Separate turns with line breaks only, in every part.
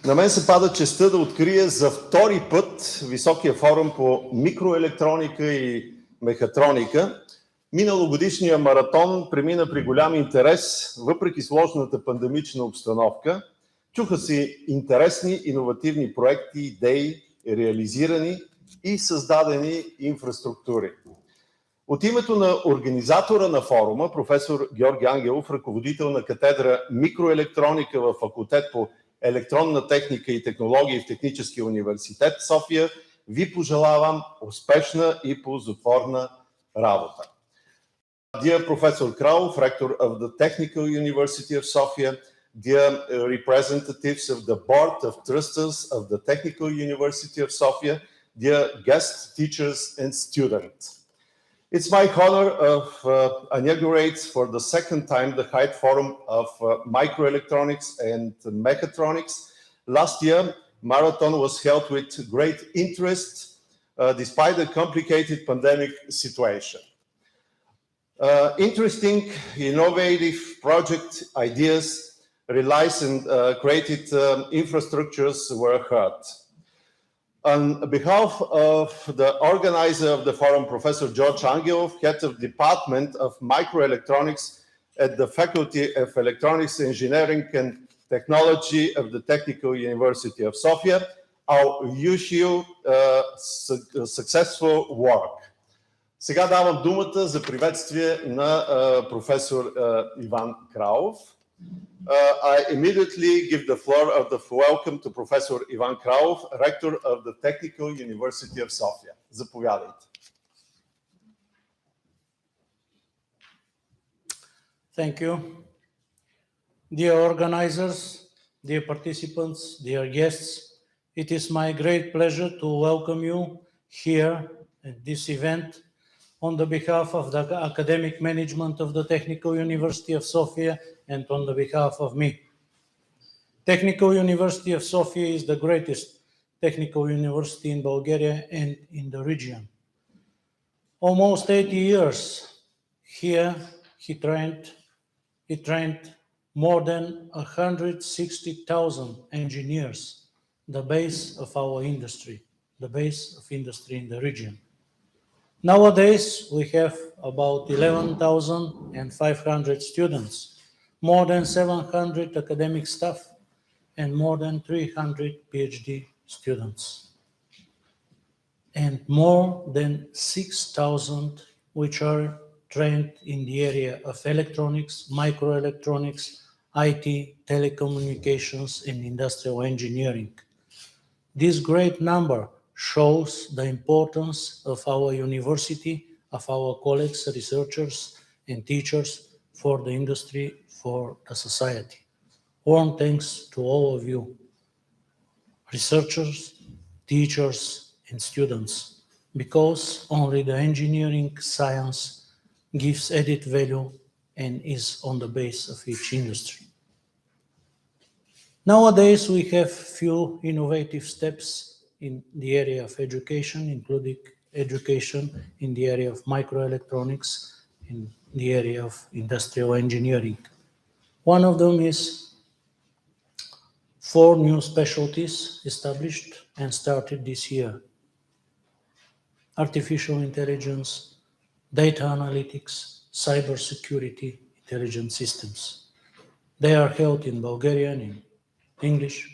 На мен се пада честта да открия за втори път Високия форум по микроелектроника и мехатроника. Миналогодишния маратон премина при голям интерес, въпреки сложната пандемична обстановка. Чуха се интересни, иновативни проекти, идеи, реализирани и създадени инфраструктури. От името на организатора на форума, професор Георги Ангелов, ръководител на катедра микроелектроника в факултет по електронна техника и технологии в Техническия университет София, ви пожелавам успешна и ползотворна работа. Dear Professor Kralov, Rector of the Technical University of Sofia, dear representatives of the Board of Trustees of the Technical University of Sofia, dear guest teachers and students. It's my honor of inaugurate for the second time the Height Forum of Microelectronics and Mechatronics. Last year, marathon was held with great interest despite the complicated pandemic situation. Interesting, innovative project ideas realized and created infrastructures were heard. On behalf of the organizer of the forum, Professor Georgi Angelov, head of Department of Microelectronics at the Faculty of Electronics Engineering and Technology of the Technical University of Sofia, I wish you successful work. Сега давам думата за приветствие на професор Иван Кралов. I immediately give the floor of the welcome to Professor Ivan Kralov, Rector of the Technical University of Sofia. Заповядайте.
Thank you. Dear organizers, dear participants, dear guests, it is my great pleasure to welcome you here at this event on the behalf of the academic management of the Technical University of Sofia and on the behalf of me. Technical University of Sofia is the greatest technical university in Bulgaria and in the region. Almost 80 years here, he trained more than 160,000 engineers, the base of our industry, the base of industry in the region. Nowadays, we have about 11,500 students, more than 700 academic staff, and more than 300 PhD students. And more than 6,000 which are trained in the area of electronics, microelectronics, IT, telecommunications, and industrial engineering. This great number shows the importance of our university, of our colleagues, researchers, and teachers for the industry, for the society. Warm thanks to all of you, researchers, teachers, and students, because only the engineering science gives added value and is on the base of each industry. Nowadays, we have few innovative steps in the area of education, including education in the area of microelectronics, in the area of industrial engineering. One of them is 4 new specialties established and started this year: artificial intelligence, data analytics, cybersecurity, intelligent systems. They are held in Bulgarian, in English.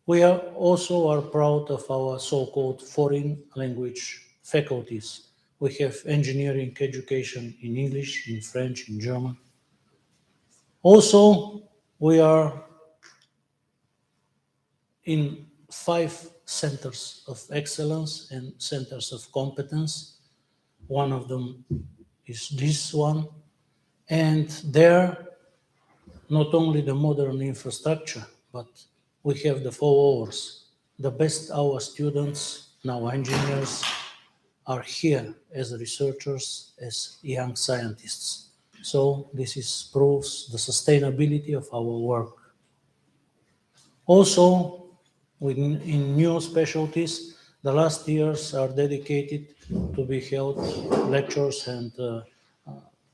We also are proud of our so-called foreign language faculties. We have engineering education in English, in French, in German. Also, we are in 5 centers of excellence and centers of competence. One of them is this one. And there, not only the modern infrastructure, but we have the followers. The best our students, now engineers, are here as researchers, as young scientists. So this proves the sustainability of our work. Also, in new specialties, the last years are dedicated to be held lectures and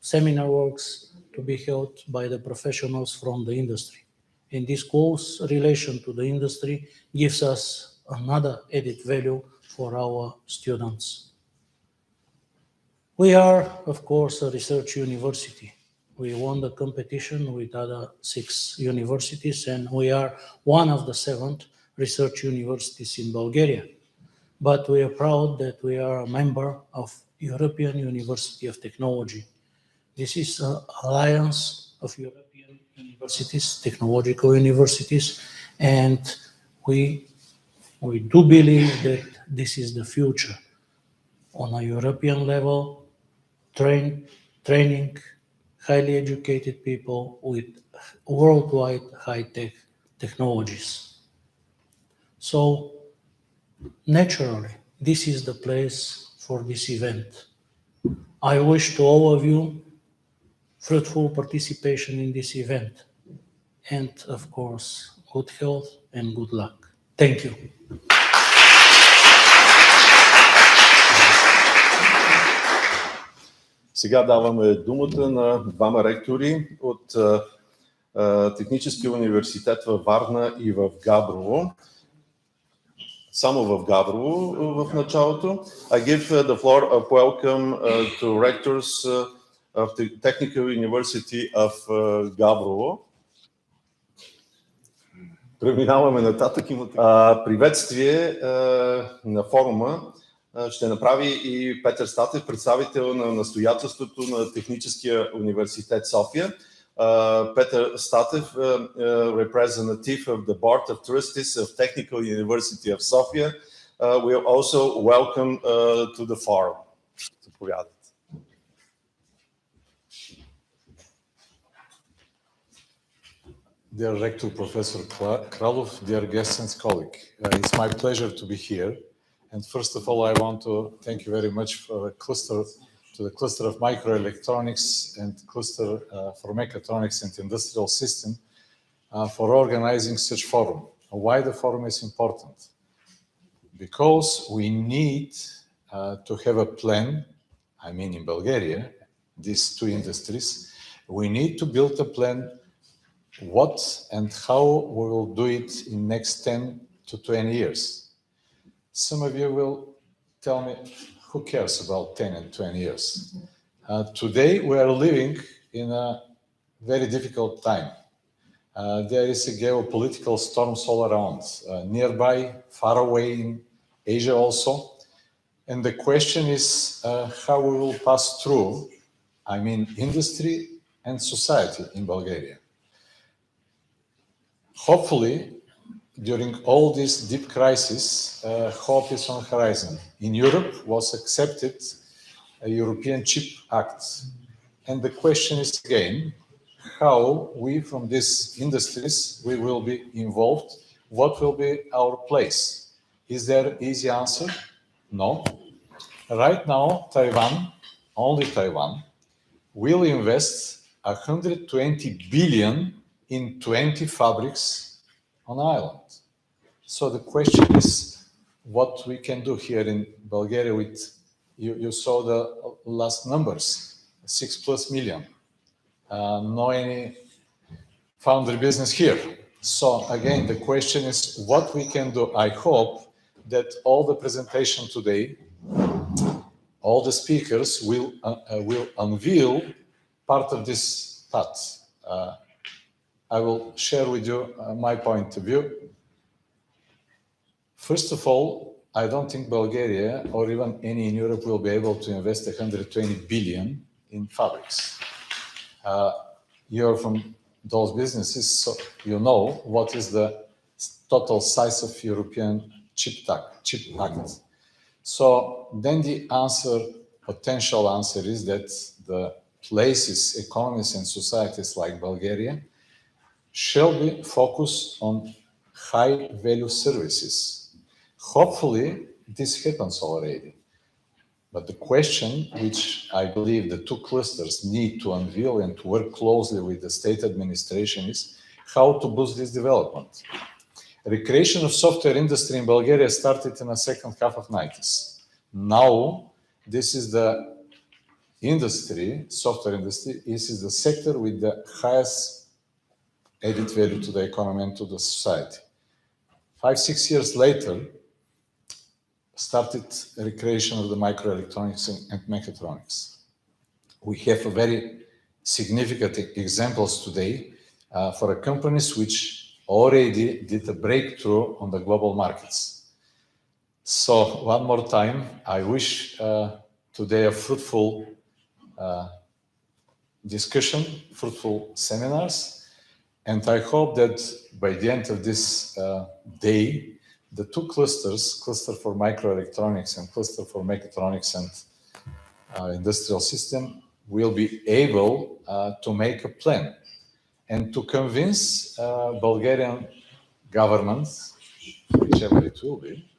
seminar works to be held by the professionals from the industry. And this close relation to the industry gives us another added value for our students. We are, of course, a research university. We won the competition with other 6 universities, and we are one of the 7 research universities in Bulgaria. But we are proud that we are a member of European University of Technology. This is an alliance of European universities, technological universities, and we do believe that this is the future. On a European level, training highly educated people with worldwide high-tech technologies. So naturally, this is the place for this event. I wish to all of you fruitful participation in this event, and of course, good health and good luck. Thank you.
Сега даваме думата на двама ректори от Техническия университет във Варна и в Габрово. Само в Габрово в началото. I give the floor of welcome to rectors of the Technical University of Gabrovo. Преминаваме нататък. Приветствие на форума ще направи и Петър Статев, представител на настоятелството на Техническия университет София. Peter Statev, representative of the Board of Trustees of Technical University of Sofia, will also welcome to the forum.
Dear Rector Professor Kralov, dear guests and colleagues, it's my pleasure to be here. And first of all, I want to thank you very much for the cluster of Microelectronics and cluster for Mechatronics and Industrial System for organizing such forum. Why the forum is important? Because we need to have a plan, I mean in Bulgaria, these 2 industries, we need to build a plan what and how we will do it in next 10 to 20 years. Some of you will tell me, who cares about 10 and 20 years? Today, we are living in a very difficult time. There is a geopolitical storms all around, nearby, far away in Asia also. And the question is how we will pass through, I mean, industry and society in Bulgaria. Hopefully, during all this deep crisis, hope is on the horizon. In Europe was accepted a European Chip Act. And the question is again, how we from these industries, we will be involved, what will be our place? Is there an easy answer? No. Right now, Taiwan, only Taiwan, will invest 120 billion in 20 fabrics on the island. So the question is what we can do here in Bulgaria with, you saw the last numbers, 6+ million. No any foundry business here. So again, the question is what we can do. I hope that all the presentation today, all the speakers will unveil part of this path. I will share with you my point of view. First of all, I don't think Bulgaria or even any in Europe will be able to invest 120 billion in fabrics. You're from those businesses, so you know what is the total size of European Chip Act. So then the answer, potential answer is that the places, economies and societies like Bulgaria shall be focused on high value services. Hopefully, this happens already. But the question, which I believe the 2 clusters need to unveil and to work closely with the state administration is how to boost this development. Recreation of software industry in Bulgaria started in the second half of 90s. Now, this is the industry, software industry, this is the sector with the highest added value to the economy and to the society. 5-6 years later, started recreation of the microelectronics and mechatronics. We have a very significant examples today for companies which already did a breakthrough on the global markets. So one more time, I wish today a fruitful discussion, fruitful seminars, and I hope that by the end of this day, the two clusters, cluster for microelectronics and cluster for mechatronics and industrial system, will be able to make a plan and to convince Bulgarian government, whichever it will be,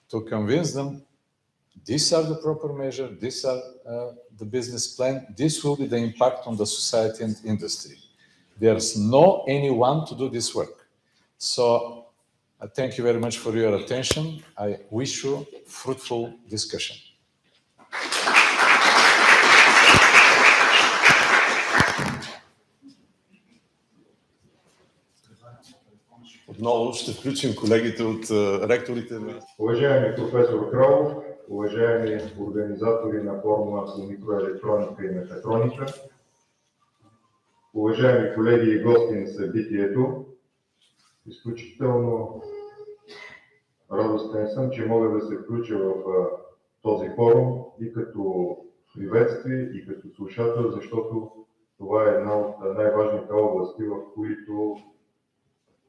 to convince them these are the proper measures, these are the business plan, this will be the impact on the society and industry. There's no anyone to do this work. So thank you very much for your attention. I wish you fruitful discussion.
Отново ще включим колегите от ректорите.
Уважаеми професор Кралов, уважаеми организатори на форума по микроелектроника и мехатроника, уважаеми колеги и гости на събитието, изключително радостен съм, че мога да се включа в този форум и като приветствие, и като слушател, защото това е една от най-важните области, в които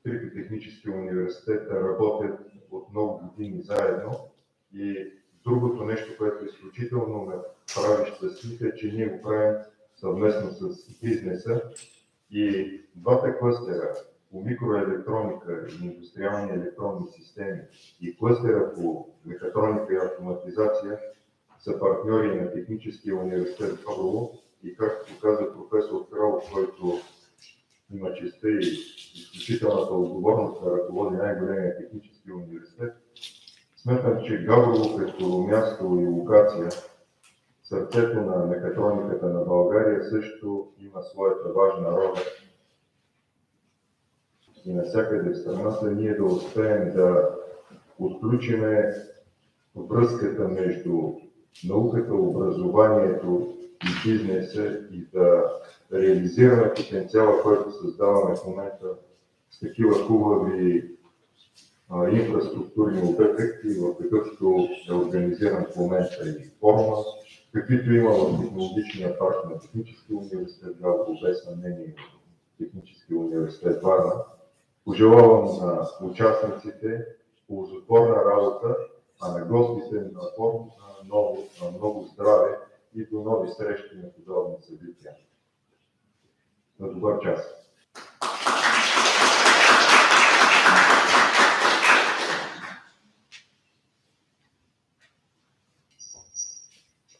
трите технически университета работят от много години заедно. И другото нещо, което изключително ме прави щастлив, е, че ние го правим съвместно с бизнеса. И двата клъстера по микроелектроника и индустриални електронни системи и клъстера по мехатроника и автоматизация са партньори на Техническия университет в Габрово. И както каза професор Кралов, който има честа и изключителната отговорност да ръководи най-големия технически университет, смятам, че Габрово като място и локация, сърцето на мехатрониката на България, също има своята важна роля. И навсякъде в страната ние да успеем да отключиме връзката между науката, образованието и бизнеса и да реализираме потенциала, който създаваме в момента с такива хубави инфраструктурни обекти, в какъвто е организиран в момента и форума, каквито има в технологичния парк на Техническия университет Габрово, без съмнение Техническия университет Варна. Пожелавам на участниците ползотворна работа, а на гостите на форум много здраве и до нови срещи на подобни събития. На добър час!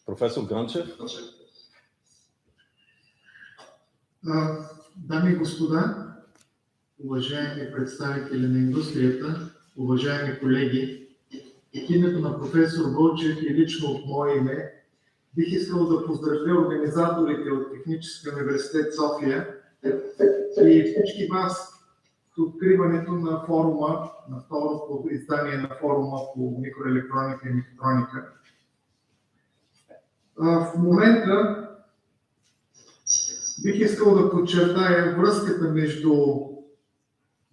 Професор Ganchev.
Дами и господа, уважаеми представители на индустрията, уважаеми колеги, от името на професор Вълчев и лично от мое име, бих искал да поздравя организаторите от Техническия университет София и всички вас в откриването на форума, на второто издание на форума по микроелектроника и мехатроника. В момента бих искал да подчертая връзката между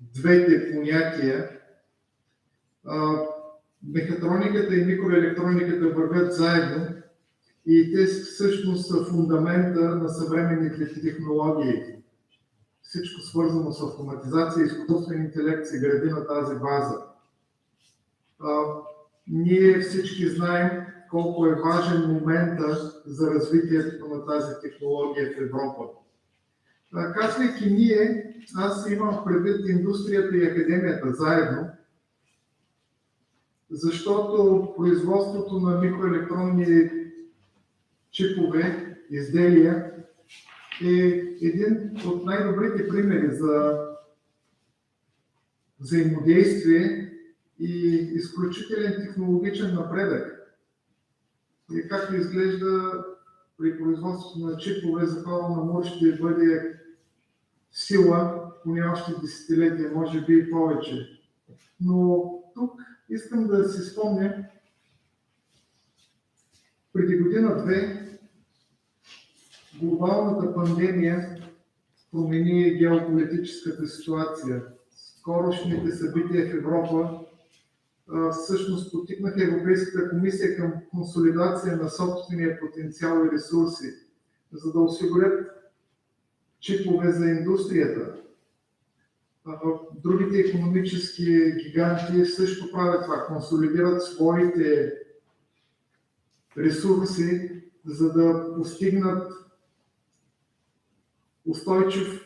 двете понятия. Мехатрониката и микроелектрониката вървят заедно и те всъщност са фундамента на съвременните технологии. Всичко свързано с автоматизация и изкуствен интелект се гради на тази база. Ние всички знаем колко е важен момента за развитието на тази технология в Европа. Казвайки ние, аз имам предвид индустрията и академията заедно, защото производството на микроелектронни чипове, изделия е един от най-добрите примери за взаимодействие и изключителен технологичен напредък. И както изглежда при производството на чипове, Закона на МУР ще бъде сила поне още десетилетия, може би и повече. Но тук искам да си спомня, преди година-две глобалната пандемия промени геополитическата ситуация. Скорошните събития в Европа всъщност потикнаха Европейската комисия към консолидация на собствения потенциал и ресурси, за да осигурят чипове за индустрията. Другите икономически гиганти също правят това, консолидират своите ресурси, за да постигнат устойчив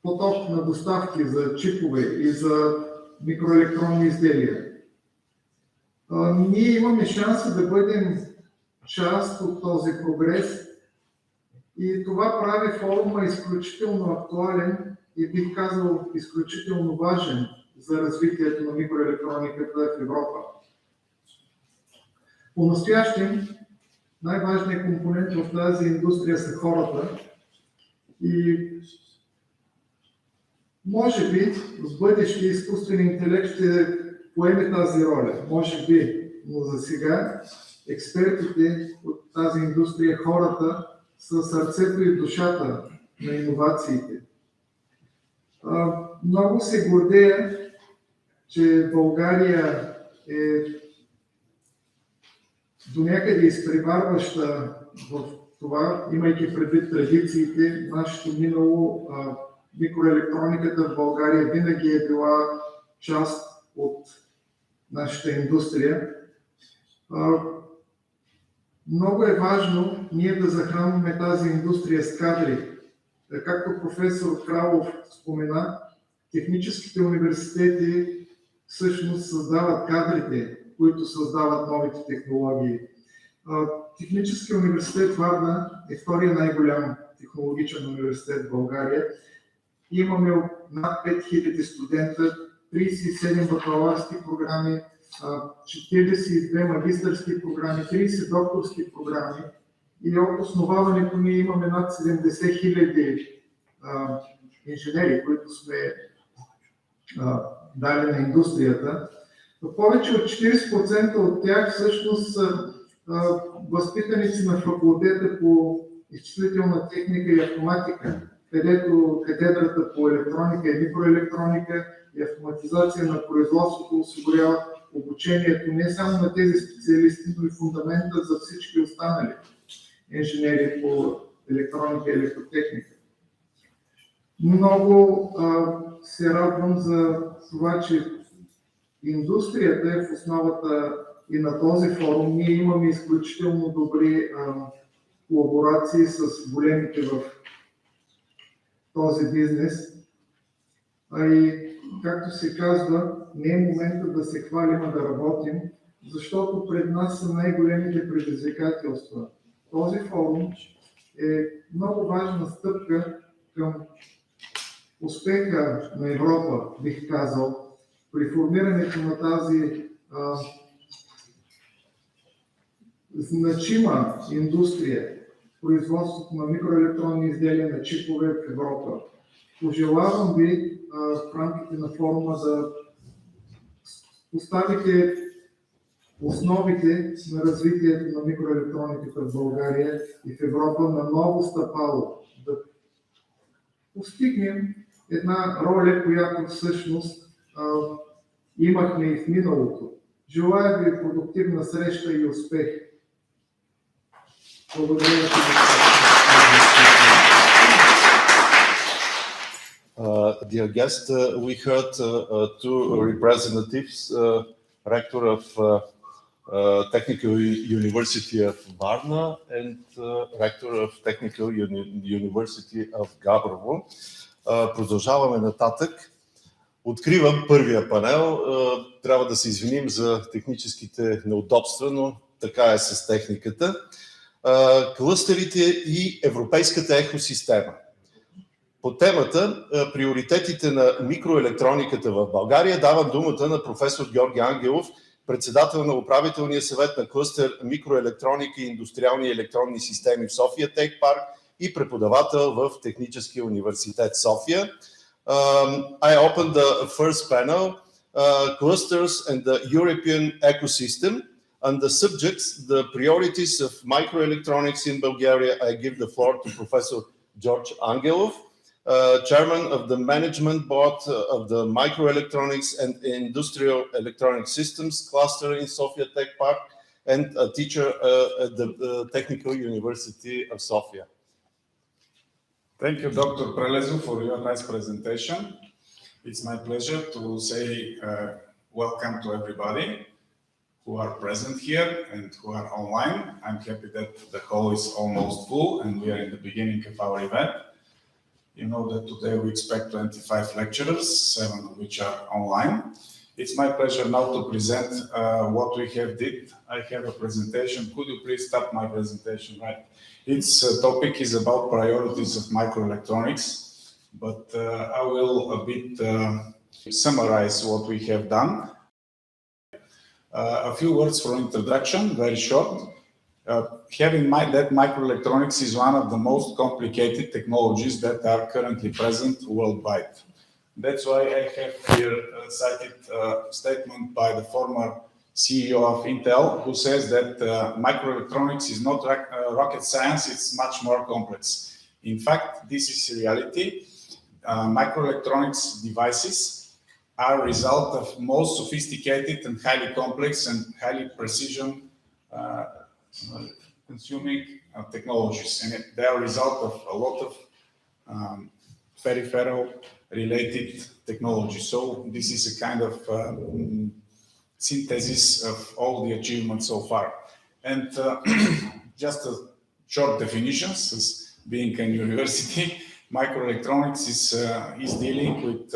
поток на доставки за чипове и за микроелектронни изделия. Ние имаме шанса да бъдем част от този прогрес и това прави форума изключително актуален и бих казал изключително важен за развитието на микроелектрониката в Европа. По-настоящем най-важният компонент в тази индустрия са хората и може би в бъдеще изкуствен интелект ще поеме тази роля. Може би, но за сега експертите от тази индустрия, хората, са сърцето и душата на иновациите. Много се гордея, че България е донякъде изпреварваща в това, имайки предвид традициите, нашето минало. Микроелектрониката в България винаги е била част от нашата индустрия. Много е важно ние да захранваме тази индустрия с кадри. Както професор Кралов спомена, техническите университети всъщност създават кадрите, които създават новите технологии. Техническия университет Варна е втория най-голям технологичен университет в България. Имаме над 5000 студента, 37 бакалавърски програми, 42 магистърски програми, 30 докторски програми и от основаването ни имаме над 70 000 инженери, които сме дали на индустрията. Но повече от 40% от тях всъщност са възпитаници на факултета по изчислителна техника и автоматика, където катедрата по електроника и микроелектроника и автоматизация на производството осигуряват обучението не само на тези специалисти, но и фундамента за всички останали инженери по електроника и електротехника. Много се радвам за това, че индустрията е в основата и на този форум. Ние имаме изключително добри колаборации с големите в този бизнес. И както се казва, не е момента да се хвалим, а да работим, защото пред нас са най-големите предизвикателства. Този форум е много важна стъпка към успеха на Европа, бих казал, при формирането на тази значима индустрия, производството на микроелектронни изделия на чипове в Европа. Пожелавам ви в рамките на форума да поставите основите на развитието на микроелектрониката в България и в Европа на ново стъпало, да постигнем една роля, която всъщност имахме и в миналото. Желая ви продуктивна среща и успех. Благодаря ви.
Dear guest, we heard two representatives, Rector of Technical University of Varna and Rector of Technical University of Gabrovo. Продължаваме нататък. Откривам първия панел. Трябва да се извиним за техническите неудобства, но така е с техниката. Клъстерите и европейската екосистема. По темата приоритетите на микроелектрониката в България давам думата на професор Георги Ангелов, председател на управителния съвет на клъстер Микроелектроника и индустриални електронни системи в София Тех Парк и преподавател в Техническия университет София. I opened the first panel, Clusters and the European Ecosystem. On the subjects, the priorities of microelectronics in Bulgaria, I give the floor to Professor Georgi Angelov, Chairman of the Management Board of the Microelectronics and Industrial Electronic Systems Cluster in Sofia Tech Park, and a teacher at the Technical University of Sofia.
Thank you, Dr. Prelezu, for your nice presentation. It's my pleasure to say welcome to everybody who are present here and who are online. I'm happy that the hall is almost full and we are in the beginning of our event. You know that today we expect 25 lecturers, 7 of which are online. It's my pleasure now to present what we have did. I have a presentation. Could you please stop my presentation, right? Its topic is about priorities of microelectronics, but I will a bit summarize what we have done. A few words for introduction, very short. Have in mind that microelectronics is one of the most complicated technologies that are currently present worldwide. That's why I have here cited a statement by the former CEO of Intel, who says that microelectronics is not rocket science, it's much more complex. In fact, this is reality. Microelectronics devices are a result of most sophisticated and highly complex and highly precision consuming technologies. And they are a result of a lot of peripheral related technology. So this is a kind of synthesis of all the achievements so far. And just a short definitions, as being a university, microelectronics is dealing with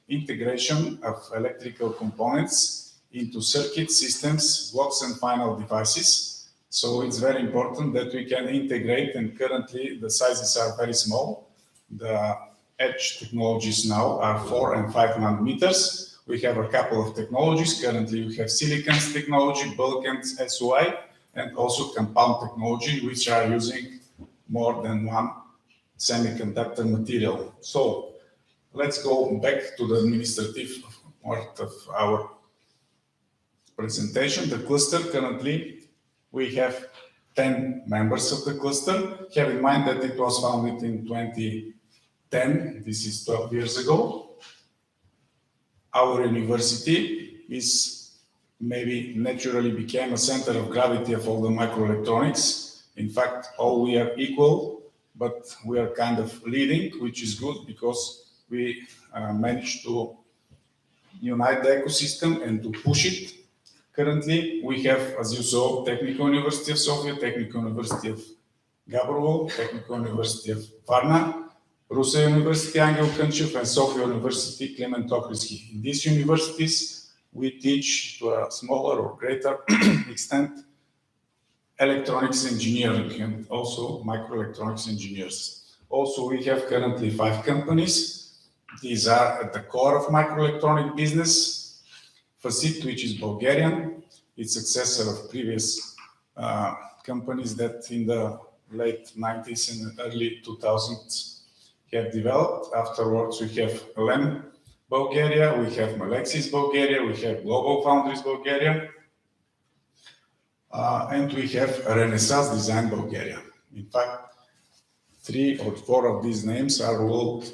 integration of electrical components into circuit systems, blocks and final devices. So it's very important that we can integrate, and currently the sizes are very small. The edge technologies now are 4 and 5 nanometers. We have a couple of technologies. Currently we have silicon technology, Boeck and SOI, and also compound technology, which are using more than one semiconductor material. So let's go back to the administrative part of our presentation. The cluster, currently we have 10 members of the cluster. Have in mind that it was founded in 2010. This is 12 years ago. Our university is maybe naturally became a center of gravity of all the microelectronics. In fact, all we are equal, but we are kind of leading, which is good because we managed to unite the ecosystem and to push it. Currently, we have, as you saw, Technical University of Sofia, Technical University of Gabrovo, Technical University of Varna, Russia University Angel Ganchev, and Sofia University Clement Ohridski. In these universities, we teach to a smaller or greater extent electronics engineering and also microelectronics engineers. Also, we have currently 5 companies. These are at the core of microelectronic business. Facit, which is Bulgarian, it's successor of previous companies that in the late 90s and early 2000s have developed. Afterwards, we have LEM Bulgaria, we have Melexis Bulgaria, we have Global Foundries Bulgaria, and we have Renaissance Design Bulgaria. In fact, 3 or 4 of these names are world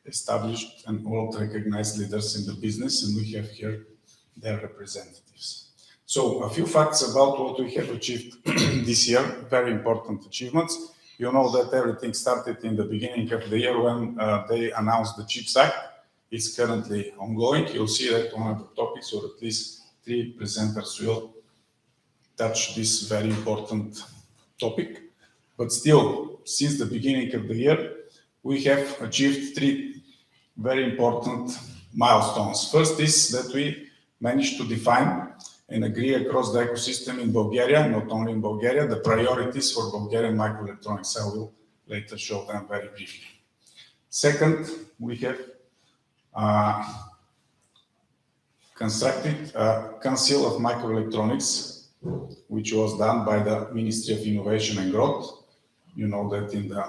established and world recognized leaders in the business, and we have here their representatives. So a few facts about what we have achieved this year, very important achievements. You know that everything started in the beginning of the year when they announced the CHIPS Act. It's currently ongoing. You'll see that one of the topics, or at least 3 presenters will touch this very important topic. But still, since the beginning of the year, we have achieved 3 very important milestones. First is that we managed to define and agree across the ecosystem in Bulgaria, not only in Bulgaria, the priorities for Bulgarian microelectronics. I will later show them very briefly. Second, we have constructed a Council of Microelectronics, which was done by the Ministry of Innovation and Growth. You know that in the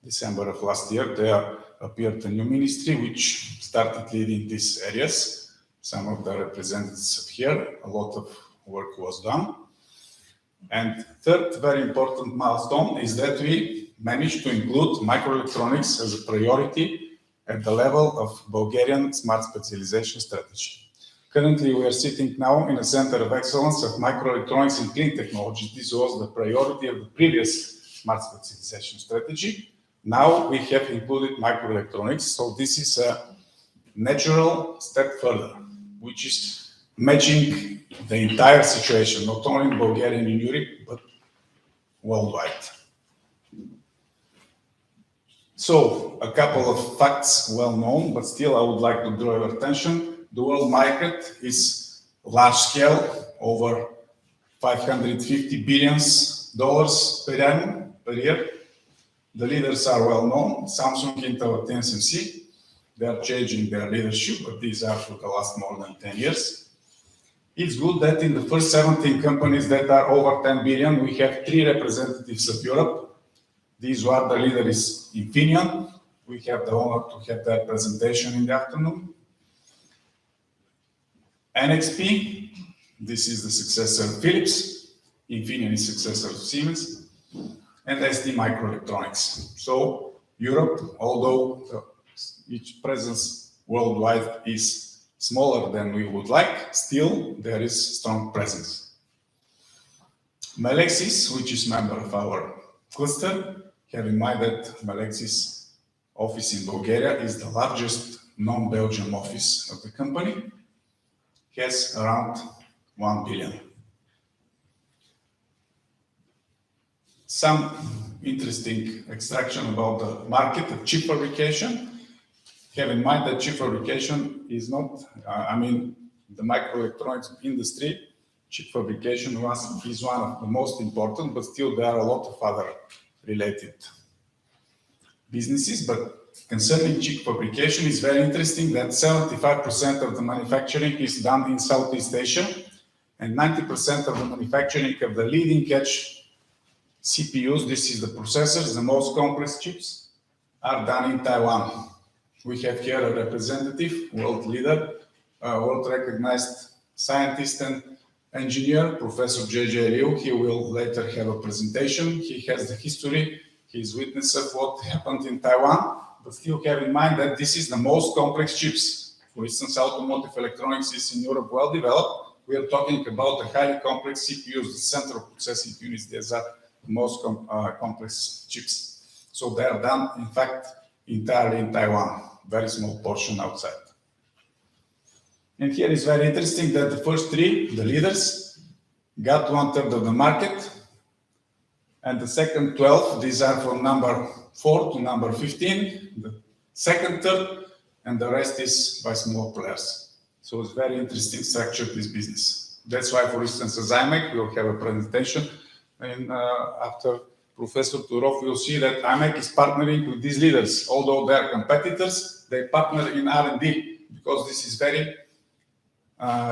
December of last year, there appeared a new ministry which started leading these areas. Some of the representatives here, a lot of work was done. And third very important milestone is that we managed to include microelectronics as a priority at the level of Bulgarian Smart Specialization Strategy. Currently, we are sitting now in a center of excellence of microelectronics and clean technology. This was the priority of the previous Smart Specialization Strategy. Now we have included microelectronics, so this is a natural step further, which is matching the entire situation, not only in Bulgaria and in Europe, but worldwide. So, a couple of facts well known, but still I would like to draw your attention. The world market is large scale, over $550 billion per annum, per year. The leaders are well known, Samsung, Intel, TSMC. They are changing their leadership, but these are for the last more than 10 years. It's good that in the first 17 companies that are over 10 billion, we have 3 representatives of Europe. These are the leaders in Infineon. We have the honor to have their presentation in the afternoon. NXP, this is the successor of Philips. Infineon is successor of Siemens. And ST Microelectronics. So Europe, although its presence worldwide is smaller than we would like, still there is strong presence. Melexis, which is member of our cluster, have in mind that Melexis office in Bulgaria is the largest non-Belgian office of the company, has around 1 billion. Some interesting extraction about the market of chip fabrication. Have in mind that chip fabrication is not, the microelectronics industry, chip fabrication is one of the most important, but still there are a lot of other related businesses. But concerning chip fabrication, it's very interesting that 75% of the manufacturing is done in Southeast Asia, and 90% of the manufacturing of the leading edge CPUs, this is the processors, the most complex chips, are done in Taiwan. We have here a representative, world leader, world recognized scientist and engineer, Professor J.J. Liu. He will later have a presentation. He has the history, he is witness of what happened in Taiwan, but still have in mind that this is the most complex chips. For instance, automotive electronics is in Europe well developed. We are talking about the highly complex CPUs, the central processing units. These are the most complex chips. So they are done, in fact, entirely in Taiwan, very small portion outside. And here is very interesting that the first 3, the leaders, got 1/3 of the market, and the second 12, these are from number 4 to number 15, the second third, and the rest is by small players. So it's very interesting structure of this business. That's why, for instance, as imec, we will have a presentation, and after Professor Todorov, we'll see that imec is partnering with these leaders. Although they are competitors, they partner in R&D, because this is very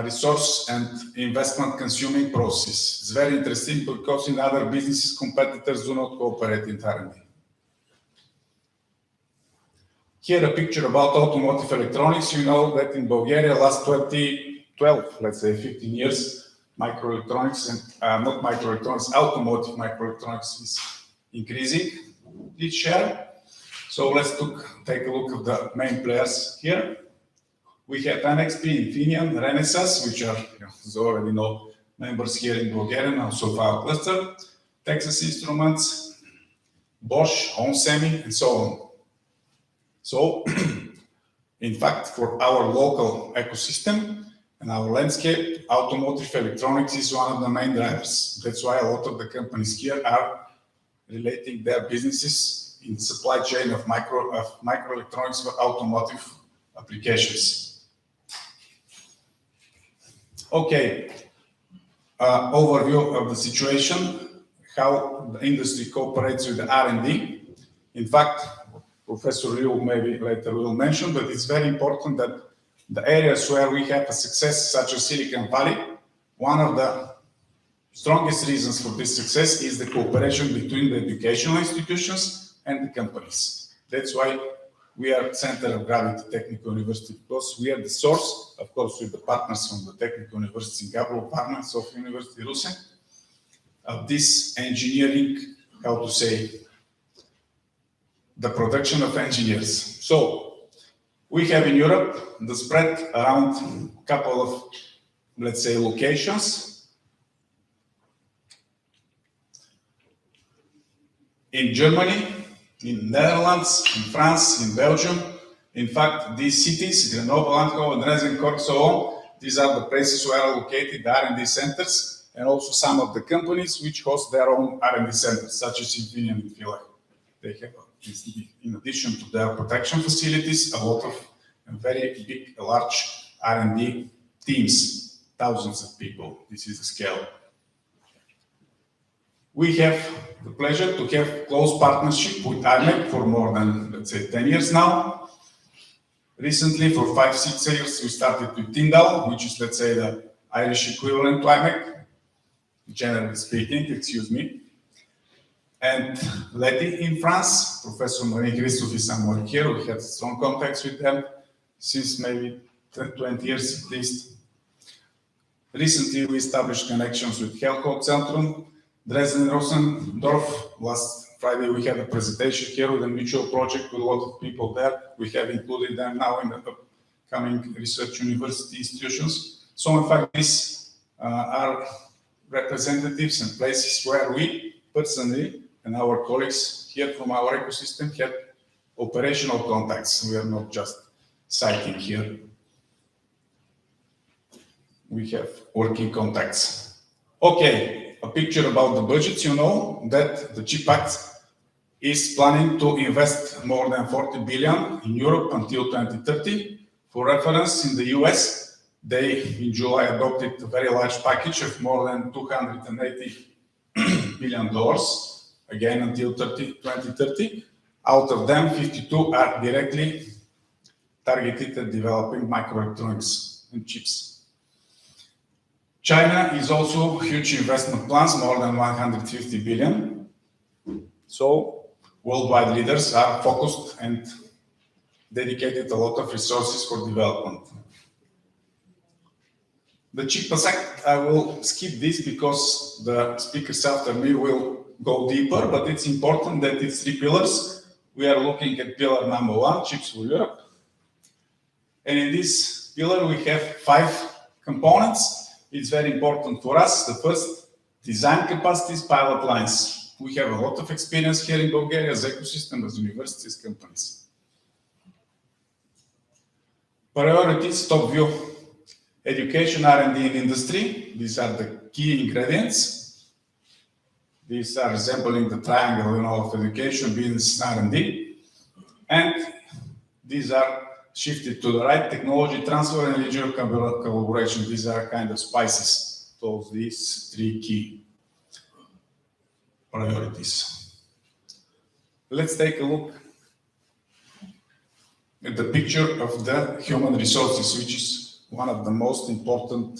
resource and investment consuming process. It's very interesting because in other businesses, competitors do not cooperate in R&D. Here a picture about automotive electronics. You know that in Bulgaria, last 12, let's say 15 years, microelectronics and not microelectronics, automotive microelectronics is increasing its share. So let's take a look at the main players here. We have NXP, Infineon, Renesas, which are, as already know, members here in Bulgaria and also of our cluster, Texas Instruments, Bosch, onsemi, and so on. So, in fact, for our local ecosystem and our landscape, automotive electronics is one of the main drivers. That's why a lot of the companies here are relating their businesses in the supply chain of microelectronics for automotive applications. Okay, overview of the situation, how the industry cooperates with the R&D. In fact, Professor Liu maybe later will mention, but it's very important that the areas where we have a success, such as Silicon Valley, one of the strongest reasons for this success is the cooperation between the educational institutions and the companies. That's why we are center of gravity Technical University, because we are the source, of course, with the partners from the Technical University in Gabrovo, Varna, Sofia University, Russia, of this engineering, how to say, the production of engineers. So we have in Europe the spread around a couple of, let's say, locations. In Germany, in Netherlands, in France, in Belgium. In fact, these cities, Grenoble, Eindhoven, Dresden, Cork, so on, these are the places where are located the R&D centers, and also some of the companies which host their own R&D centers, such as Infineon and Ilia. They have, in addition to their production facilities, a lot of very big, large R&D teams, thousands of people. This is the scale. We have the pleasure to have close partnership with imec for more than, let's say, 10 years now. Recently, for 5-6 years, we started with Tyndall, which is, let's say, the Irish equivalent to imec, generally speaking, excuse me. And Leti in France, Professor Marie-Christophe is somewhere here. We had strong contacts with them since maybe 20 years at least. Recently, we established connections with Helco Centrum, Dresden, Rosendorf. Last Friday, we had a presentation here with a mutual project with a lot of people there. We have included them now in the upcoming research university institutions. So in fact, these are representatives and places where we personally and our colleagues here from our ecosystem have operational contacts. We are not just citing here. We have working contacts. Okay. A picture about the budgets. You know that the CHIP Act is planning to invest more than 40 billion in Europe until 2030. For reference, in the US, they in July adopted a very large package of more than $280 billion, again until 2030. Out of them, 52 are directly targeted at developing microelectronics and chips. China is also huge investment plans, more than 150 billion. So worldwide leaders are focused and dedicated a lot of resources for development. The CHIPS Act, I will skip this because the speakers after me will go deeper, but it's important that it's 3 pillars. We are looking at pillar number 1, chips for Europe. And in this pillar, we have 5 components. It's very important for us. The first, design capacities, pilot lines. We have a lot of experience here in Bulgaria as ecosystem, as universities, companies. Priorities, top view, education, R&D, and industry. These are the key ingredients. These are resembling the triangle, you know, of education, business, R&D. And these are shifted to the right, technology transfer and regional collaboration. These are kind of spices to these 3 key priorities. Let's take a look at the picture of the human resources, which is one of the most important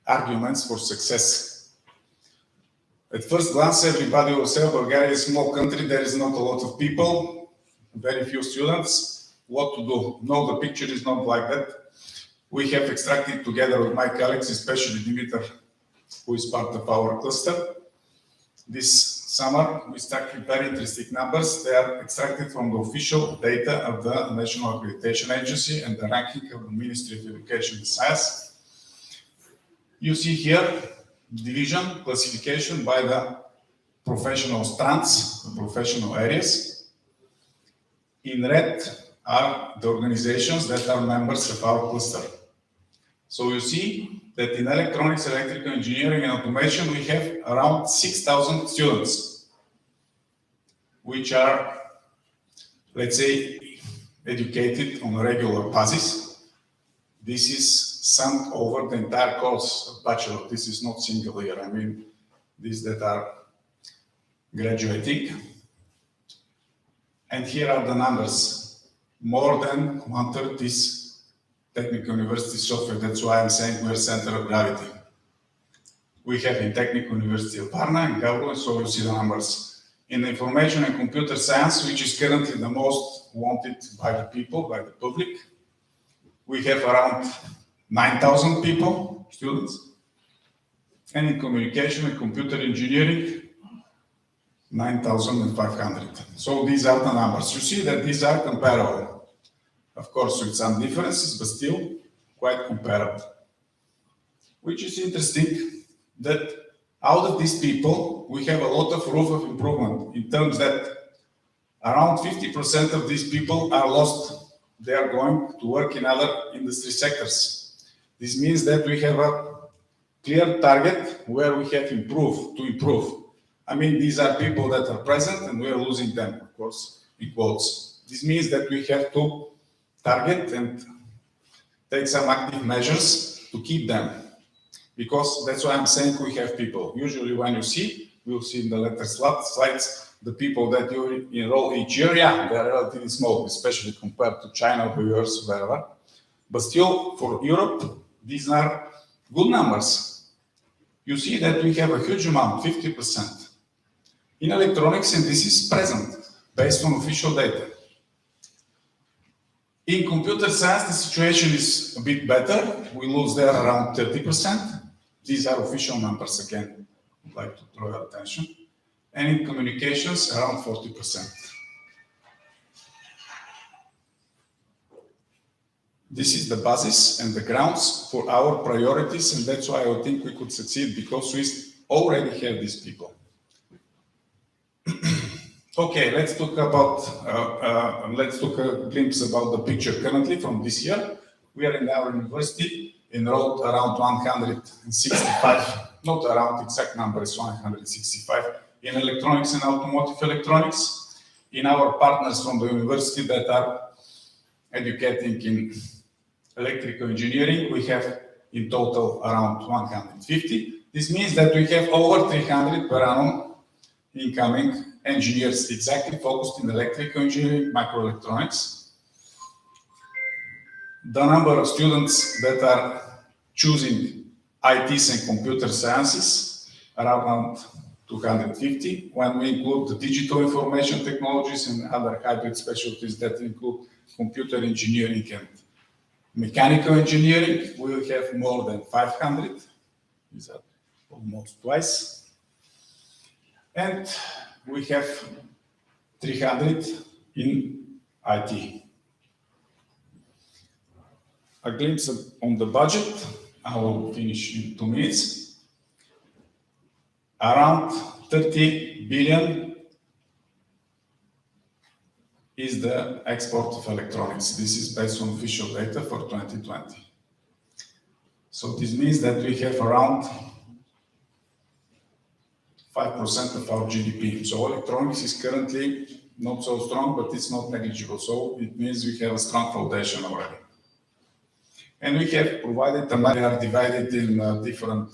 arguments for success. At first glance, everybody will say Bulgaria is a small country, there is not a lot of people, very few students. What to do? No, the picture is not like that. We have extracted together with my colleagues, especially Dimitar, who is part of our cluster. This summer, we extracted very interesting numbers. They are extracted from the official data of the National Accreditation Agency and the ranking of the Ministry of Education and Science. You see here division, classification by the professional strands, the professional areas. In red are the organizations that are members of our cluster. So you see that in electronics, electrical engineering and automation, we have around 6,000 students, which are, let's say, educated on a regular basis. This is summed over the entire course of bachelor. This is not single year. I mean, these that are graduating. And here are the numbers. More than 1/3 is Technical University of Sofia. That's why I'm saying we're center of gravity. we have in Technical University of Varna and Gabrovo, so you see the numbers. In information and computer science, which is currently the most wanted by the people, by the public, we have around 9,000 people, students. And in communication and computer engineering, 9,500. So these are the numbers. You see that these are comparable. Of course, with some differences, but still quite comparable. Which is interesting that out of these people, we have a lot of room of improvement in terms that around 50% of these people are lost. They are going to work in other industry sectors. This means that we have a clear target where we have to improve. I mean, these are people that are present and we are losing them, of course, in quotes. This means that we have to target and take some active measures to keep them. Because that's why I'm saying we have people. Usually when you see, we'll see in the later slides, the people that you enroll each year, yeah, they're relatively small, especially compared to China, the US, wherever. But still, for Europe, these are good numbers. You see that we have a huge amount, 50%. In electronics, and this is present, based on official data. In computer science, the situation is a bit better. We lose there around 30%. These are official numbers again, I'd like to draw your attention. And in communications, around 40%. This is the basis and the grounds for our priorities, and that's why I think we could succeed, because we already have these people. Okay, let's talk a glimpse about the picture currently from this year. We are in our university, enrolled around 165, not around, exact number is 165, in electronics and automotive electronics. In our partners from the university that are educating in electrical engineering, we have in total around 150. This means that we have over 300 per annum incoming engineers exactly focused in electrical engineering, microelectronics. The number of students that are choosing ITs and computer sciences are around 250. When we include the digital information technologies and other hybrid specialties that include computer engineering and mechanical engineering, we will have more than 500. These are almost twice. And we have 300 in IT. A glimpse on the budget. I will finish in 2 minutes. Around 30 billion is the export of electronics. This is based on official data for 2020. So this means that we have around 5% of our GDP. So electronics is currently not so strong, but it's not negligible. So it means we have a strong foundation already. And we have provided, they are divided in different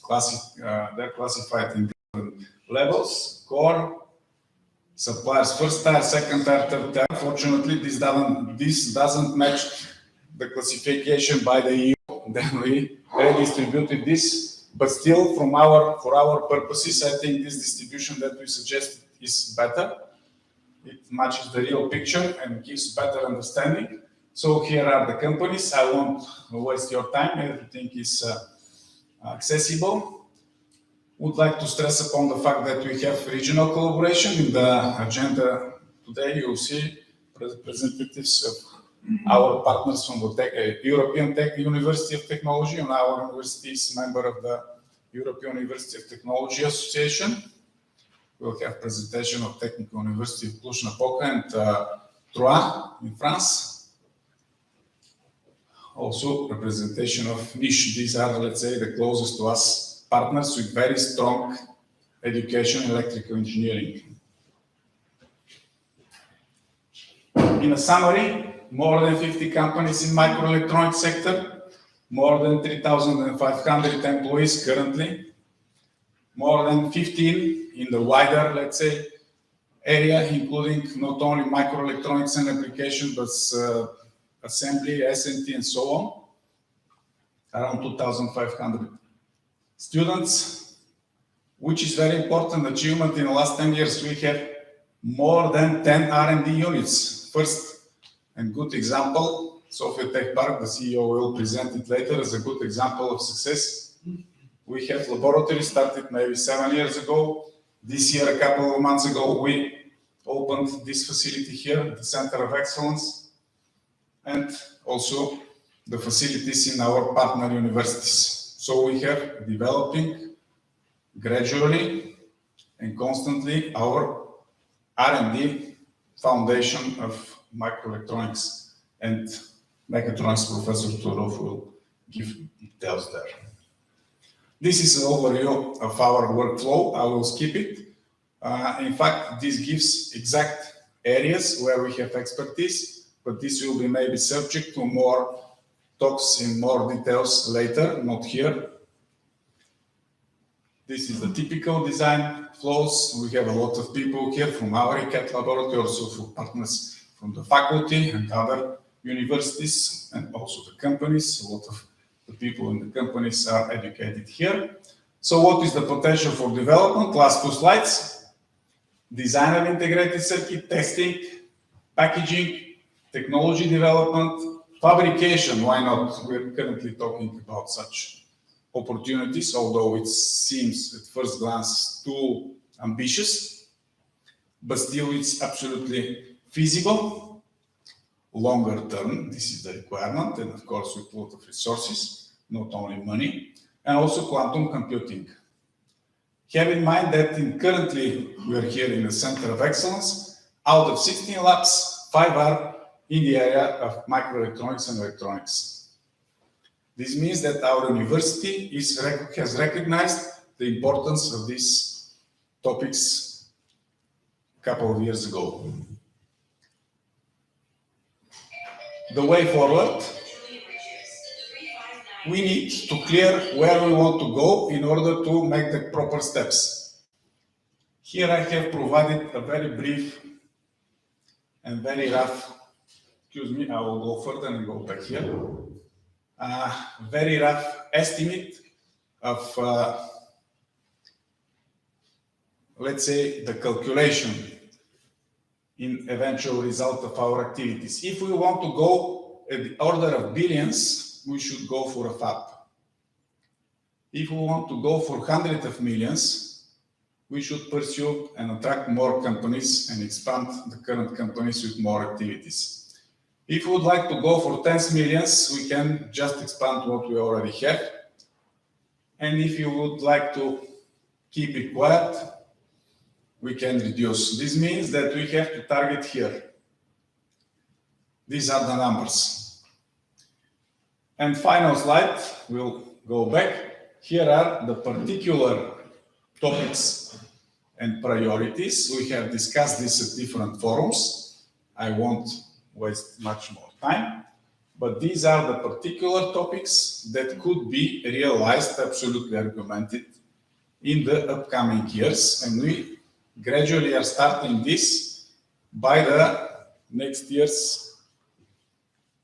classes, they're classified in different levels, core, suppliers, first tier, second tier, third tier. Fortunately, this doesn't match the classification by the EU. Then we redistributed this. But still, for our purposes, I think this distribution that we suggest is better. It matches the real picture and gives better understanding. So here are the companies. I won't waste your time. Everything is accessible. Would like to stress upon the fact that we have regional collaboration. In the agenda today, you'll see representatives of our partners from the European University of Technology, and our university is a member of the European University of Technology Association. We'll have presentation of Technical University of Cluj-Napoca and Troyes in France. Also representation of Niche. These are, let's say, the closest to us partners with very strong education in electrical engineering. In a summary, more than 50 companies in microelectronics sector, more than 3,500 employees currently, more than 15 in the wider, let's say, area, including not only microelectronics and application, but assembly, SMT, and so on, around 2,500 students, which is very important achievement in the last 10 years. We have more than 10 R&D units. First and good example, Sofia Tech Park, the CEO will present it later as a good example of success. We have laboratory started maybe 7 years ago. This year, a couple of months ago, we opened this facility here, the Center of Excellence, and also the facilities in our partner universities. So we have developing gradually and constantly our R&D foundation of microelectronics and mechatronics. Professor Todorov will give details there. This is an overview of our workflow. I will skip it. In fact, this gives exact areas where we have expertise, but this will be maybe subject to more talks in more details later, not here. This is the typical design flows. We have a lot of people here from our ECAT laboratory, also from partners from the faculty and other universities, and also the companies. A lot of the people in the companies are educated here. So what is the potential for development? Last 2 slides. Design of integrated circuit, testing, packaging, technology development, fabrication. Why not? We're currently talking about such opportunities, although it seems at first glance too ambitious, but still it's absolutely feasible. Longer term, this is the requirement, and of course with a lot of resources, not only money, and also quantum computing. Have in mind that currently we are here in the Center of Excellence. Out of 16 labs, 5 are in the area of microelectronics and electronics. This means that our university has recognized the importance of these topics a couple of years ago. The way forward, we need to clear where we want to go in order to make the proper steps. Here I have provided a very brief and very rough, excuse me, I will go further and go back here. Very rough estimate of, let's say, the calculation in eventual result of our activities. If we want to go at the order of billions, we should go for a fab. If we want to go for hundreds of millions, we should pursue and attract more companies and expand the current companies with more activities. If we would like to go for tens millions, we can just expand what we already have. And if you would like to keep it quiet, we can reduce. This means that we have to target here. These are the numbers. And final slide, we'll go back. Here are the particular topics and priorities. We have discussed this at different forums. I won't waste much more time, but these are the particular topics that could be realized, absolutely argumented, in the upcoming years. And we gradually are starting this by the next year's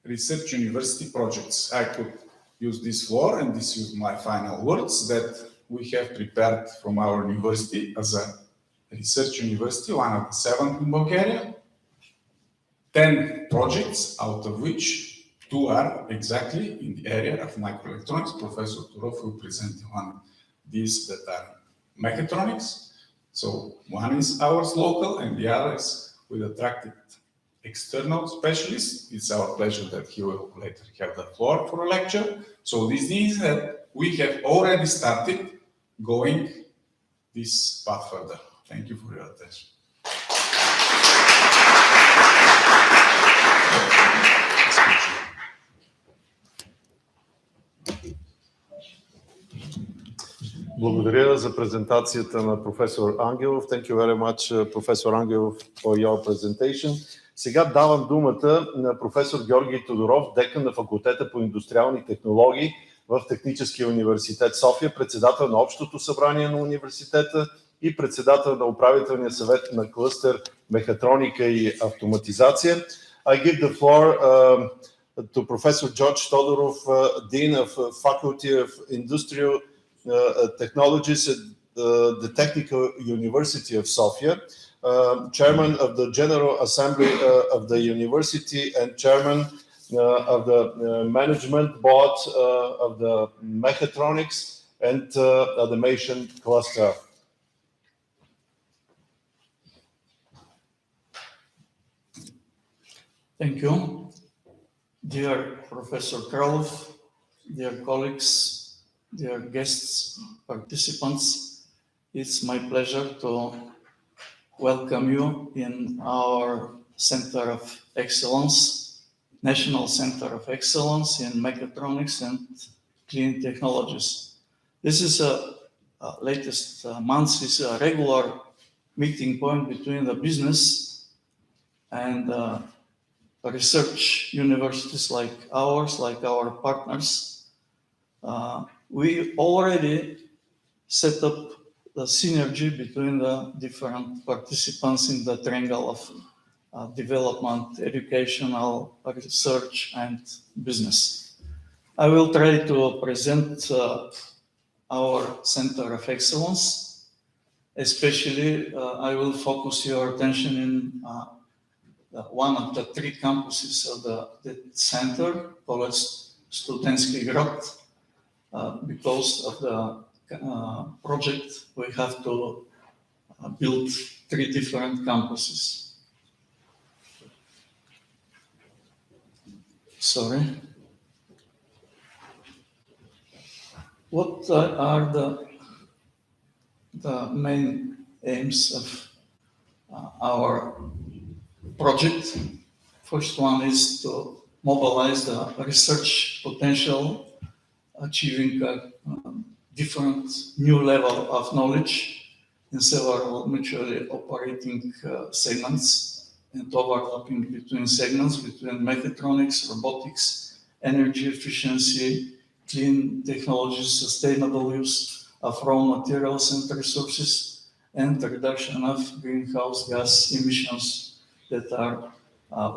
research university projects. I could use this floor, and this is my final words, that we have prepared from our university as a research university, one of the 7 in Bulgaria, 10 projects, out of which 2 are exactly in the area of microelectronics. Professor Todorov will present one of these that are mechatronics. So one is ours local, and the other is with attracted external specialists. It's our pleasure that he will later have the floor for a lecture. So this means that we have already started going this path further. Thank you for your attention.
Благодаря за презентацията на професор Ангелов. Thank you very much, професор Ангелов, for your presentation. Сега давам думата на професор Георги Тодоров, декан на факултета по индустриални технологии в Техническия университет София, председател на Общото събрание на университета и председател на управителния съвет на клъстер Мехатроника и автоматизация. I give the floor to Professor George Todorov, Dean of Faculty of Industrial Technologies at the Technical University of Sofia, chairman of the General Assembly of the university, and chairman of the management board of the Mechatronics and automation cluster.
Thank you. Dear Professor Kralov, dear colleagues, dear guests, participants, it's my pleasure to welcome you in our Center of Excellence, National Center of Excellence in Mechatronics and Clean Technologies. This is latest months is a regular meeting point between the business and research universities like ours, like our partners. We already set up the synergy between the different participants in the triangle of development, educational, research, and business. I will try to present our Center of Excellence. Especially, I will focus your attention in one of the three campuses of the center, called Studentsky Grad, because of the project, we have to build three different campuses. Sorry. What are the main aims of our project? First one is to mobilize the research potential, achieving a different new level of knowledge in several mutually operating segments and overlapping between segments, between mechatronics, robotics, energy efficiency, clean technologies, sustainable use of raw materials and resources, and reduction of greenhouse gas emissions that are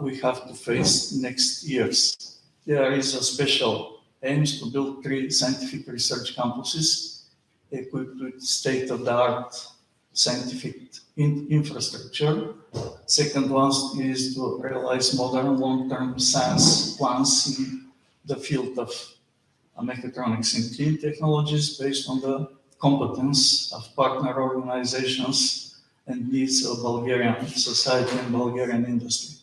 we have to face next years. There is a special aims to build 3 scientific research campuses equipped with state-of-the-art scientific infrastructure. Second one is to realize modern long-term science plans in the field of mechatronics and clean technologies based on the competence of partner organizations and needs of Bulgarian society and Bulgarian industry.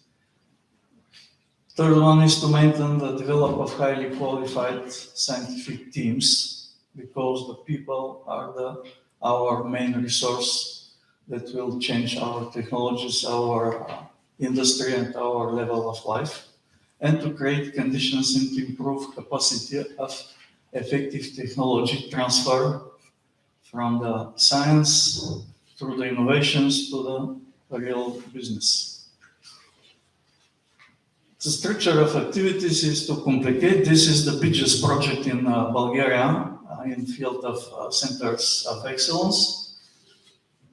Third one is to maintain the development of highly qualified scientific teams, because the people are our main resource that will change our technologies, our industry, and our level of life, and to create conditions and to improve capacity of effective technology transfer from the science through the innovations to the real business. The structure of activities is too complicated. This is the biggest project in Bulgaria in field of centers of excellence.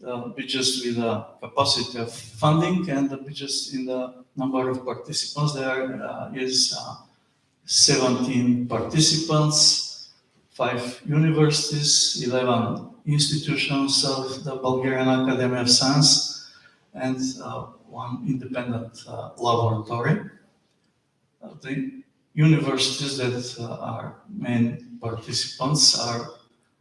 The biggest with the capacity of funding and the biggest in the number of participants. There is 17 participants, 5 universities, 11 institutions of the Bulgarian Academy of Science, and 1 independent laboratory. The universities that are main participants are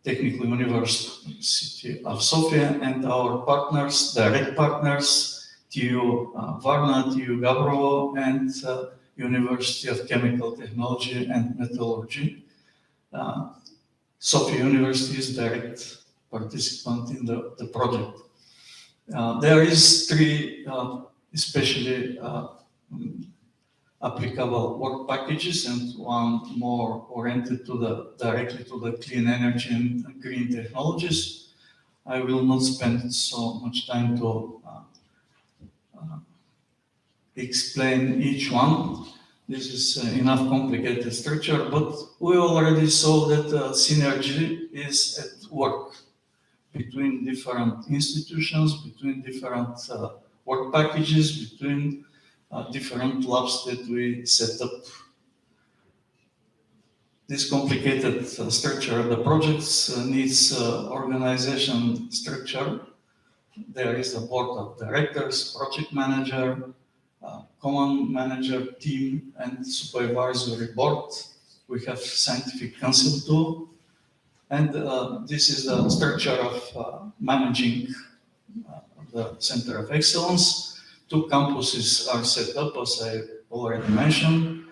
Technical University of Sofia and our partners, direct partners, TU Varna, TU Gabrovo, and University of Chemical Technology and Metallurgy. Sofia University is direct participant in the project. There is 3 especially applicable work packages and 1 more oriented to directly to the clean energy and green technologies. I will not spend so much time to explain each one. This is enough complicated structure, but we already saw that synergy is at work between different institutions, between different work packages, between different labs that we set up. This complicated structure of the projects needs organization structure. There is a board of directors, project manager, common manager team, and supervisory board. We have scientific council too. And this is the structure of managing the Center of Excellence. 2 campuses are set up, as I already mentioned.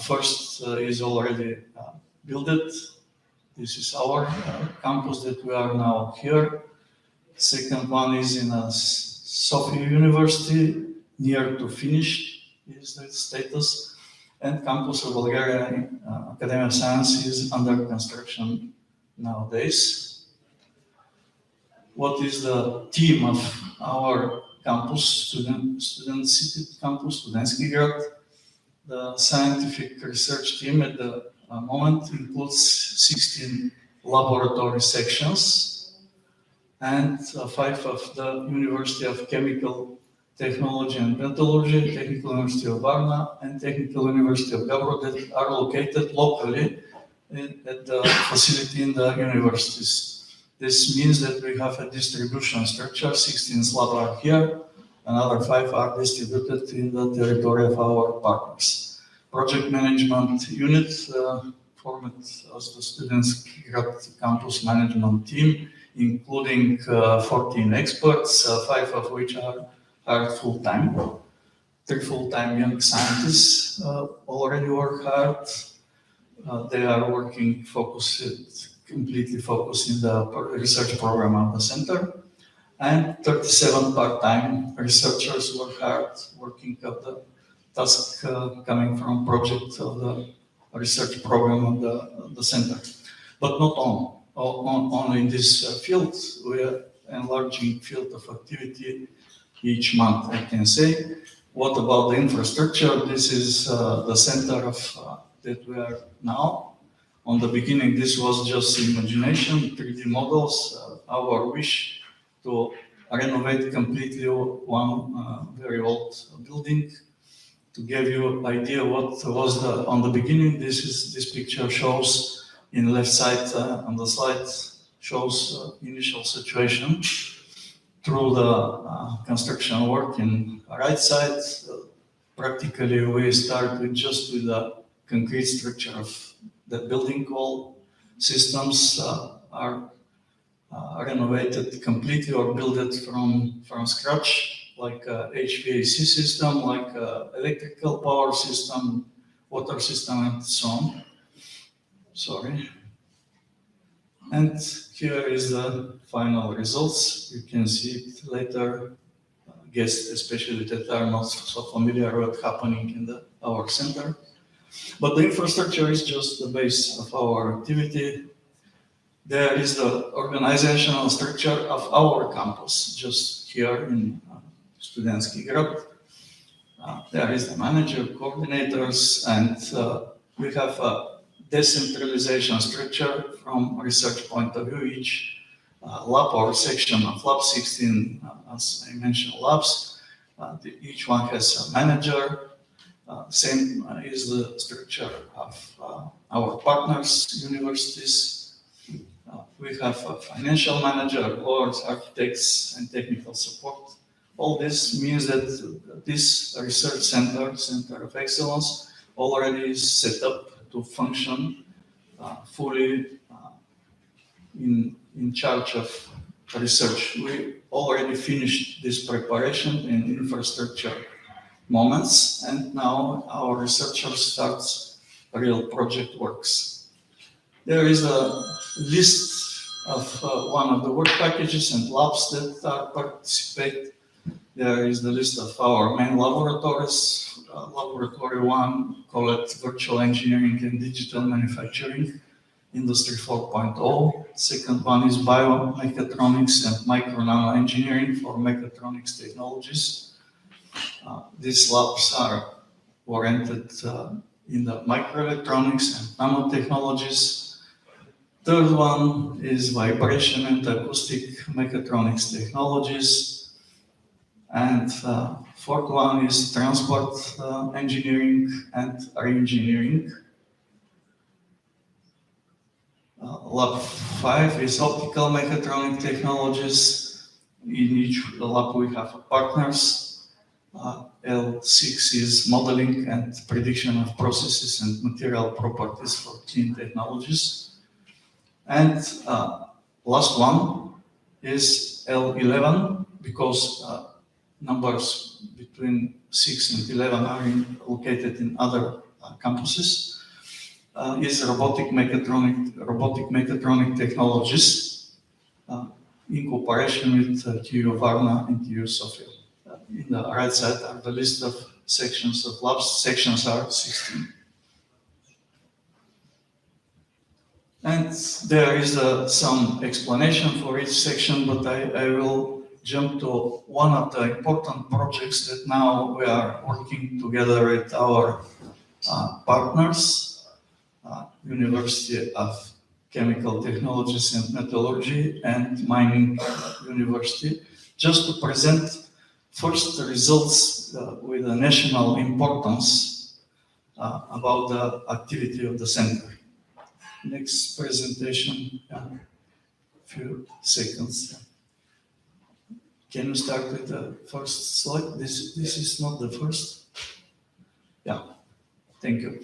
First is already built. This is our campus that we are now here. Second one is in Sofia University, near to finish is the status. And campus of Bulgaria Academy of Science is under construction nowadays. What is the theme of our campus, student city campus, Studentsky Grad? The scientific research team at the moment includes 16 laboratory sections and 5 of the University of Chemical Technology and Metallurgy, Technical University of Varna, and Technical University of Gabrovo that are located locally at the facility in the universities. This means that we have a distribution structure. 16 labs are here, another 5 are distributed in the territory of our partners. Project management unit formed as the Students' Campus Management Team, including 14 experts, 5 of which are full-time. 3 full-time young scientists already work hard. They are working completely focused in the research program of the center. And 37 part-time researchers work hard, working on the task coming from project of the research program of the center. But not only in this field, we are enlarging field of activity each month, I can say. What about the infrastructure? This is the center of that we are now. On the beginning, this was just imagination, 3D models, our wish to renovate completely one very old building. To give you an idea what was on the beginning, this picture shows in left side on the slide shows initial situation. Through the construction work in right side, practically we start with just with the concrete structure of the building. All systems are renovated completely or built it from scratch, like HVAC system, like electrical power system, water system, and so on. Sorry. And here is the final results. You can see it later. Guests, especially that are not so familiar with what's happening in our center. But the infrastructure is just the base of our activity. There is the organizational structure of our campus, just here in Studentsky Grad. There is the manager, coordinators, and we have a decentralization structure from research point of view. Each lab or section of lab, 16, as I mentioned, labs, each one has a manager. Same is the structure of our partners, universities. We have a financial manager, boards, architects, and technical support. All this means that this research center of excellence, already is set up to function fully in charge of research. We already finished this preparation in infrastructure moments, and now our researchers starts real project works. There is a list of one of the work packages and labs that are participate. There is the list of our main laboratories. Laboratory 1, call it Virtual Engineering and Digital Manufacturing, Industry 4.0. Second one is Biomechatronics and Micro-Nano Engineering for Mechatronics Technologies. These labs are oriented in the microelectronics and nanotechnologies. Third one is Vibration and Acoustic Mechatronics Technologies. And fourth one is Transport Engineering and Re-engineering. Lab 5 is optical mechatronic technologies. In each lab we have partners. L6 is modeling and prediction of processes and material properties for clean technologies. And last one is L11, because numbers between 6 and 11 are located in other campuses, is robotic mechatronic technologies in cooperation with TU Varna and TU Sofia. In the right side are the list of sections of labs. Sections are 16. And there is some explanation for each section, but I will jump to one of the important projects that now we are working together with our partners, University of Chemical Technologies and Metallurgy and Mining University, just to present first the results with a national importance about the activity of the center. Next presentation, few seconds. Can you start with the first slide? This is not the first. Yeah, thank you.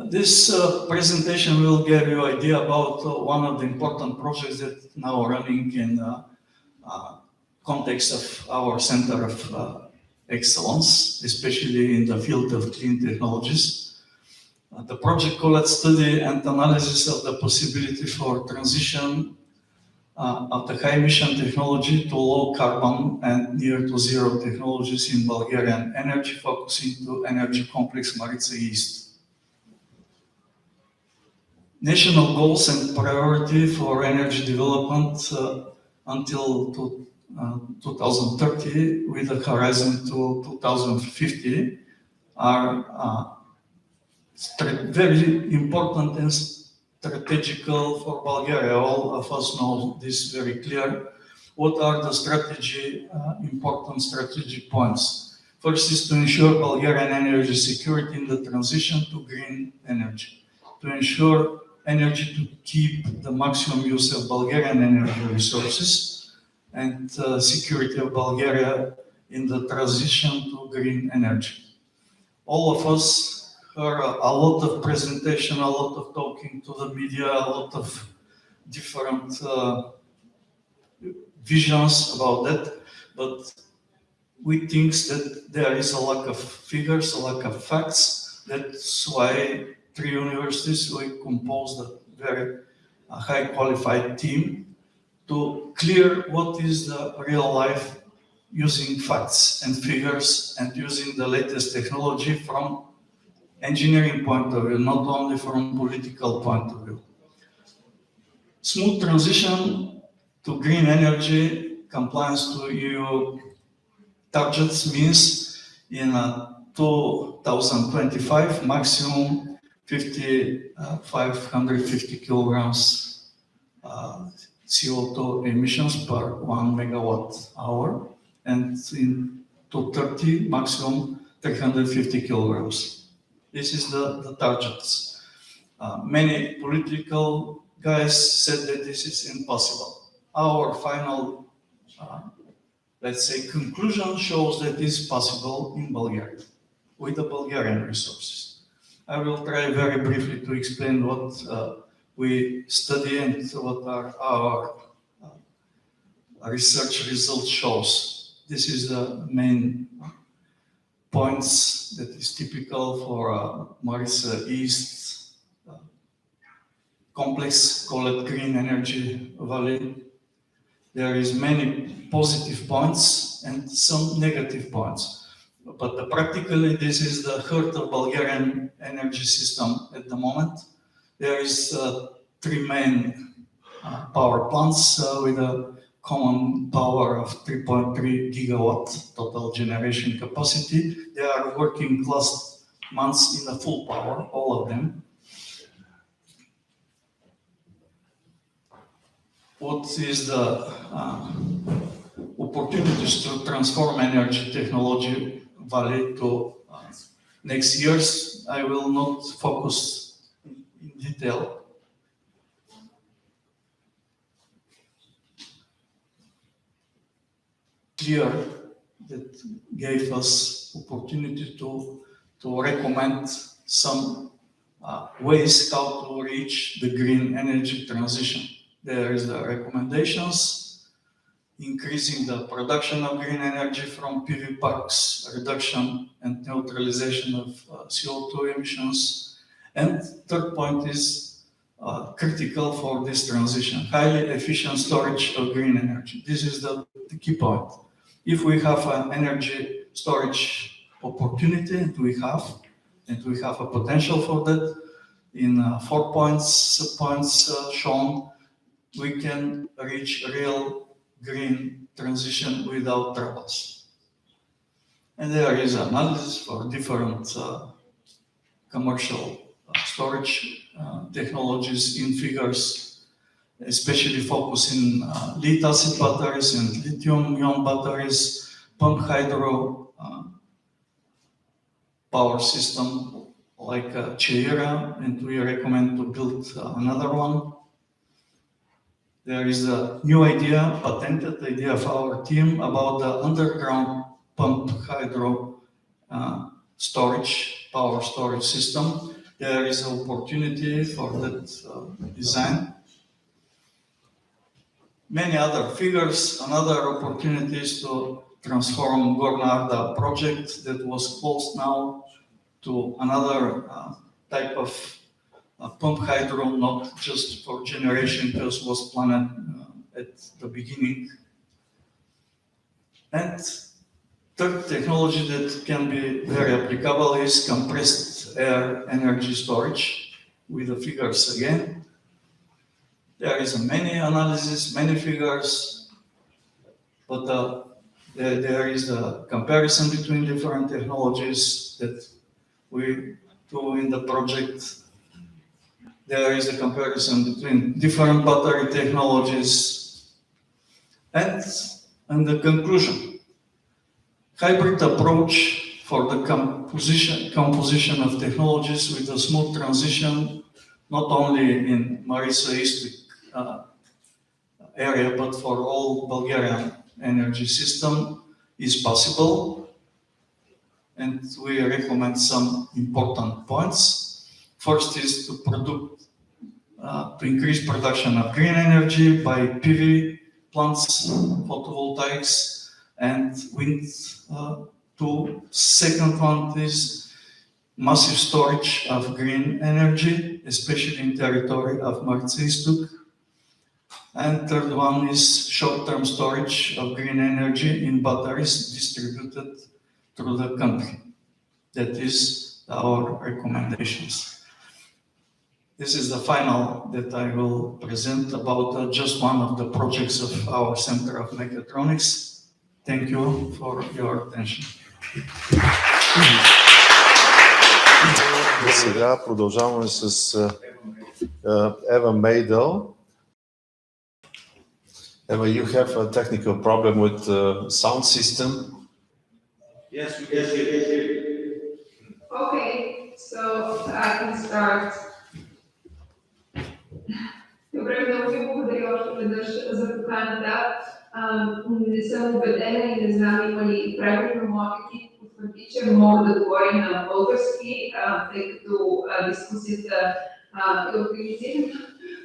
This presentation will give you an idea about one of the important projects that now are running in context of our Center of Excellence, especially in the field of clean technologies. The project called Study and Analysis of the Possibility for Transition of the High Emission Technology to Low Carbon and Near to Zero Technologies in Bulgarian Energy, focusing to Energy Complex Marica East. National goals and priority for energy development until 2030 with a horizon to 2050 are very important and strategical for Bulgaria. All of us know this very clear. What are the important strategic points? First is to ensure Bulgarian energy security in the transition to green energy, to ensure energy to keep the maximum use of Bulgarian energy resources, and security of Bulgaria in the transition to green energy. All of us heard a lot of presentation, a lot of talking to the media, a lot of different visions about that, but we think that there is a lack of figures, a lack of facts. That's why 3 universities, we composed a very high qualified team to clear what is the real life using facts and figures and using the latest technology from engineering point of view, not only from political point of view. Smooth transition to green energy, compliance to EU targets means in 2025 maximum 550 kilograms CO2 emissions per 1 megawatt hour, and in 2030 maximum 350 kilograms. This is the targets. Many political guys said that this is impossible. Our final, let's say, conclusion shows that this is possible in Bulgaria with the Bulgarian resources. I will try very briefly to explain what we study and what are our research results shows. This is the main points that is typical for Marica East complex, called Green Energy Valley. There is many positive points and some negative points. But practically, this is the heart of Bulgarian energy system at the moment. There is 3 main power plants with a common power of 3.3 gigawatt total generation capacity. They are working last months in a full power, all of them. What is the opportunities to transform energy technology valley to next years? I will not focus in detail. clear that gave us opportunity to recommend some ways how to reach the green energy transition. There is the recommendations, increasing the production of green energy from PV parks, reduction and neutralization of CO2 emissions. And third point is critical for this transition, highly efficient storage of green energy. This is the key point. If we have an energy storage opportunity, and we have a potential for that, in 4 points shown, we can reach real green transition without troubles. And there is analysis for different commercial storage technologies in figures, especially focusing lead-acid batteries and lithium-ion batteries, pump hydro power system like Cheira, and we recommend to build another one. There is a new idea, patented idea of our team about the underground pump hydro storage, power storage system. There is an opportunity for that design. Many other figures, another opportunities to transform Gorna Arda project that was closed now to another type of pump hydro, not just for generation, because was planned at the beginning. And third technology that can be very applicable is compressed air energy storage, with the figures again. There is many analysis, many figures, but there is a comparison between different technologies that we do in the project. There is a comparison between different battery technologies. And the conclusion, hybrid approach for the composition of technologies with a smooth transition, not only in Marisa-Istvik area, but for all Bulgarian energy system is possible. And we recommend some important points. First is to increase production of green energy by PV plants, photovoltaics, and wind. Second one is massive storage of green energy, especially in territory of Marisa-Istvik. And third one is short-term storage of green energy in batteries distributed through the country. That is our recommendations. This is the final that I will present about just one of the projects of our Center of Mechatronics. Thank you for your attention.
Сега продължаваме с Eva Maydell. Eva, you have a technical problem with the sound system.
Yes, we can hear you. Okay, so I can start. Добре, много ви благодаря още веднъж за поканата. Не съм убедена и не знам има ли правилно на моят екип потвърди, че мога да говоря на български, тъй като дискусията е организирана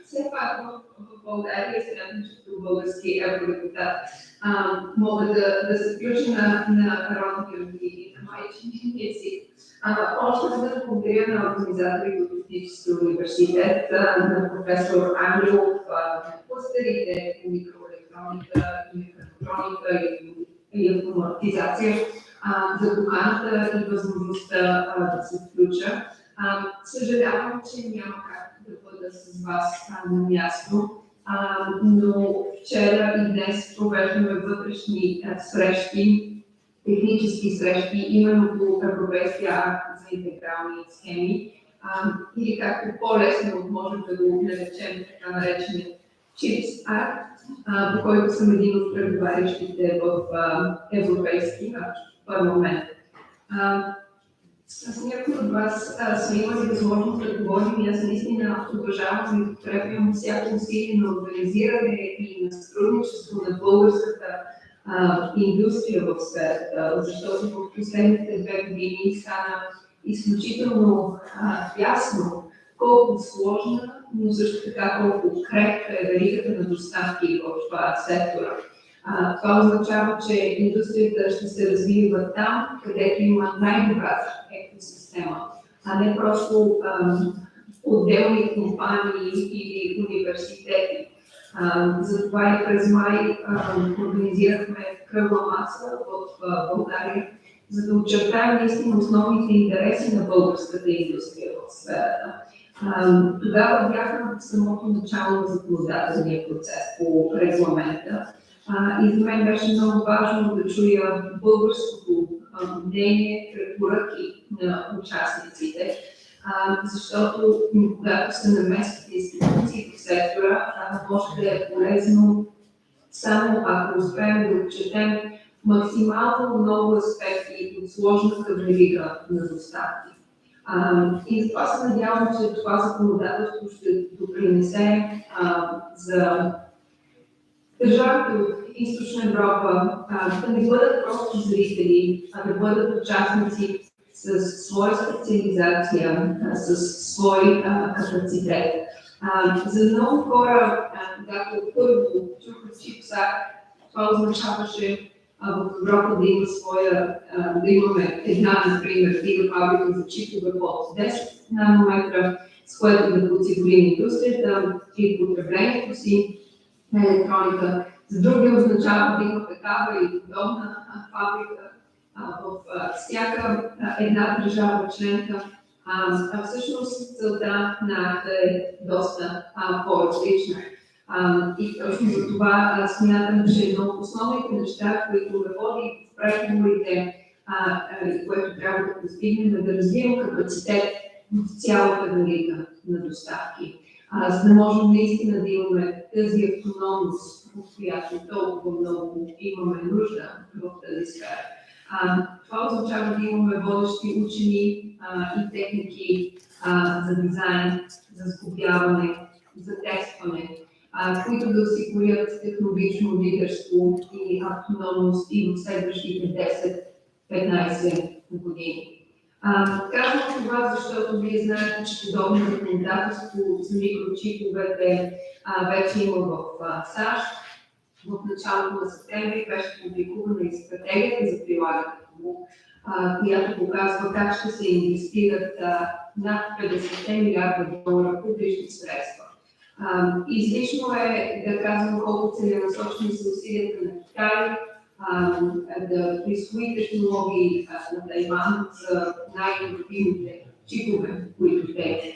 все пак в България и смятам, че като български евродепутат мога да се включа на родния ми, на майчиния език. Още веднъж благодаря на организаторите от Техническия университет, на професор Анgelov, на клъстерите по микроелектроника, мехатроника и автоматизация за поканата и възможността да се включа. Съжалявам, че няма как да бъда с вас на място, но вчера и днес провеждаме вътрешни срещи, технически срещи, именно по Европейския акт за интегрални схеми, или както по-лесно можем да го наречем така наречения Chips Act, по който съм един от преговарящите в Европейския парламент. С някои от вас сме имали възможност да говорим и аз наистина уважавам и подкрепям всяко усилие на организиране и на сътрудничество на българската индустрия в сферата, защото в последните 2 години стана изключително ясно колко сложна, но също така колко крепка е веригата на доставки в сектора. Това означава, че индустрията ще се развива там, където има най-добрата екосистема, а не просто отделни компании или университети. Затова и през май организирахме кръгла маса в България, за да очертаем наистина основните интереси на българската индустрия в сферата. Тогава бяхме в самото начало на законодателния процес по регламента. И за мен беше много важно да чуя българското мнение, препоръки на участниците, защото когато се намесват институции в сектора, може да е полезно само ако успеем да отчетем максимално много аспекти от сложната верига на доставки. И затова се надявам, че това законодателство ще допринесе за държавите от Източна Европа да не бъдат просто зрители, а да бъдат участници с своя специализация, с свой капацитет. За много хора, когато първо чуха чипса, това означаваше в Европа да имаме една, например, гигафабрика за чипове под 10 нанометра, с което да подсигурим индустрията и потреблението си на електроника. За други означава да има такава и подобна фабрика в всяка една държава членка. Всъщност целта на е доста по-различна. И точно за това смятам, че едно от основните неща, които ме води в преговорите, което трябва да постигнем, е да развием капацитет в цялата верига на доставки, за да можем наистина да имаме тази автономност, от която толкова много имаме нужда в тази сфера. Това означава да имаме водещи учени и техники за дизайн, за сглобяване, за тестване, които да осигурят технологично лидерство и автономност и в следващите 10-15 години. Казвам това, защото вие знаете, че подобно законодателство за микрочиповете вече има в САЩ. В началото на септември беше публикувана и стратегията за прилагането му, която показва как ще се инвестират над 50 милиарда долара публични средства. Излишно е да казвам колко целенасочени са усилията на Китай да присвои технологии на Тайван за най-иновативните чипове, които те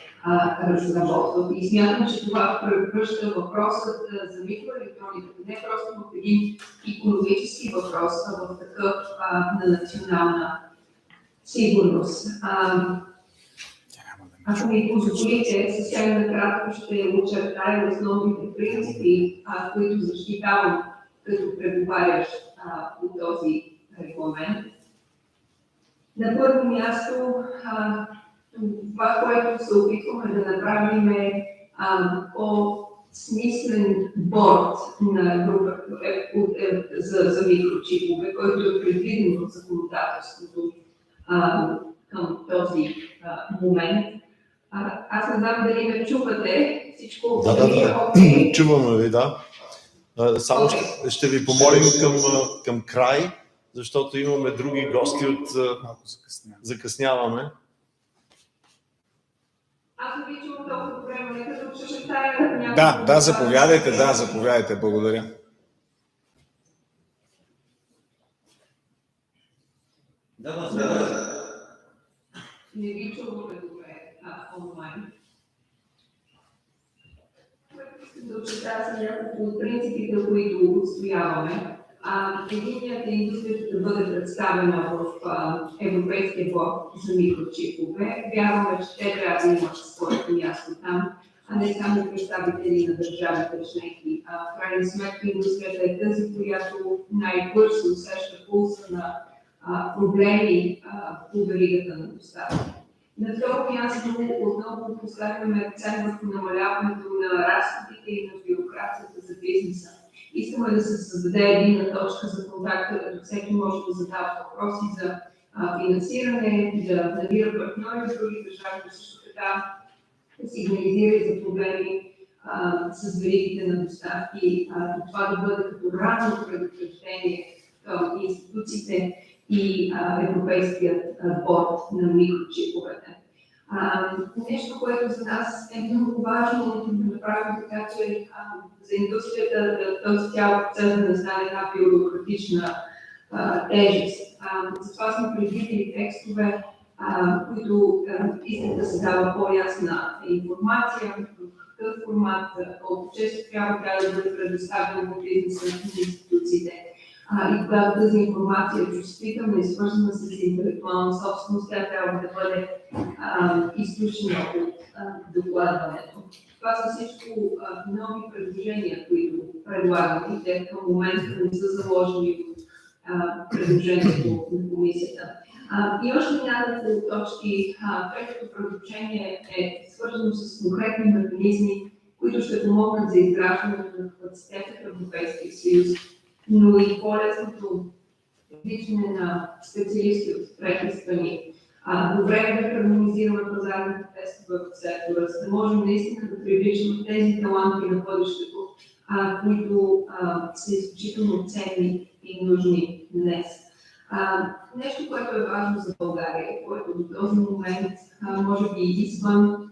разработват. И смятам, че това превръща въпросът за микроелектрониката не просто в един икономически въпрос, а в такъв на национална сигурност. Ако ми позволите, съвсем накратко ще очертая основните принципи, които защитавам като преговарящ по този регламент. На първо място, това, което се опитваме да направим е по-смислен борд на група за микрочипове, който е предвиден в законодателството към този момент. Аз не знам дали ме чувате, всичко
Да, чуваме ви, да. Само ще ви помолим към край, защото имаме други гости от...
Малко
закъсняваме.
Аз не ви чувам толкова време, нека да очертая някакво...
Да, заповядайте, благодаря.
Не ви чуваме добре онлайн. Искам да очертая са няколко от принципите, които отстояваме. Единият е индустрията да бъде представена в Европейския блок за микрочипове. Вярваме, че те трябва да имат своето място там, а не само представители на държавите членки. В крайна сметка индустрията е тази, която най-бързо усеща пулса на проблеми по веригата на доставка. На второ място отново поставяме акцент върху намаляването на разходите и на бюрокрацията за бизнеса. Искаме да се създаде единна точка за контакт, като всеки може да задава въпроси за финансиране, да намира партньори в други държави, но също така да сигнализира и за проблеми с веригите на доставки, това да бъде като ранно предупреждение към институциите и Европейският борд на микрочиповете. Нещо, което за нас е много важно да направим така, че за индустрията този цял процес да не стане една бюрократична тежест. Затова сме предвидили текстове, които искат да се дава по-ясна информация, в какъв формат, колко често трябва да бъде предоставена в бизнеса на институциите. И когато тази информация е чувствителна и свързана с интелектуална собственост, тя трябва да бъде изключена от докладването. Това са всичко нови предложения, които предлагаме и те към момента не са заложени в предложението на комисията. И още няколко точки. Третото предложение е свързано с конкретни механизми, които ще помогнат за изграждането на капацитета в Европейския съюз, но и по-лесното привличане на специалисти от трети страни. Добре е да хармонизираме пазарните тестове в сектора, за да можем наистина да привличаме тези таланти на бъдещето, които са изключително ценни и нужни днес. Нещо, което е важно за България, което до този момент може би извън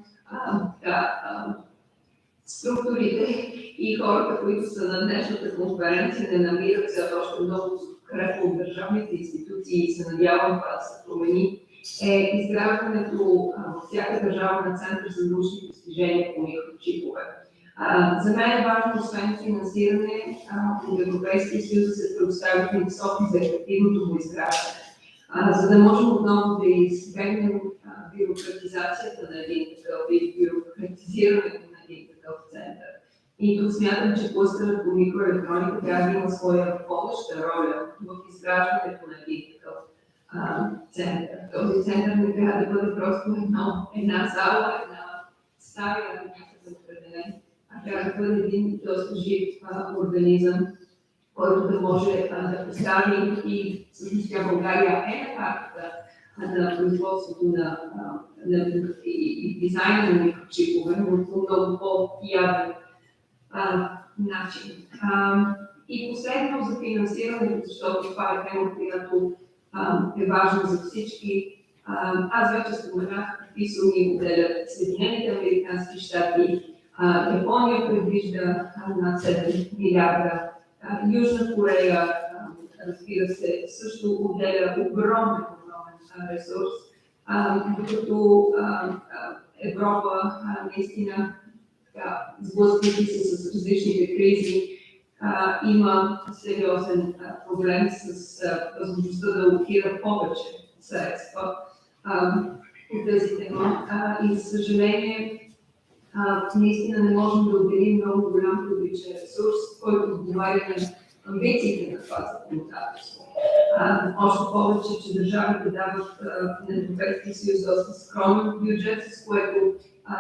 структурите и хората, които са на днешната конференция, не намират все още много подкрепа от държавните институции и се надявам това да се промени, е изграждането във всяка държава на център за научни постижения по микрочипове. За мен е важно, освен финансиране, от Европейския съюз да се предоставят насоки за ефективното му изграждане, за да можем отново да избегнем бюрократизацията на един такъв и бюрократизирането на един такъв център. И тук смятам, че клъстърът по микроелектроника трябва да има своя водеща роля в изграждането на един такъв център. Този център не трябва да бъде просто една зала, една стая, някакъв определен, трябва да бъде един доста жив организъм, който да може да представи и всъщност България е на картата на производството и дизайна на микрочипове, но по много по-явен начин. И последно за финансирането, защото това е тема, която е важна за всички. Аз вече споменах какви суми отделят Съединените американски щати. Япония предвижда над 7 милиарда. Южна Корея, разбира се, също отделя огромен ресурс, докато Европа наистина, сблъсквайки се с различните кризи, има сериозен проблем с възможността да алокира повече средства по тази тема. И за съжаление, наистина не можем да отделим много голям публичен ресурс, който отговаря на амбициите на това законодателство. Още повече, че държавите дават на Европейския съюз доста скромен бюджет, с което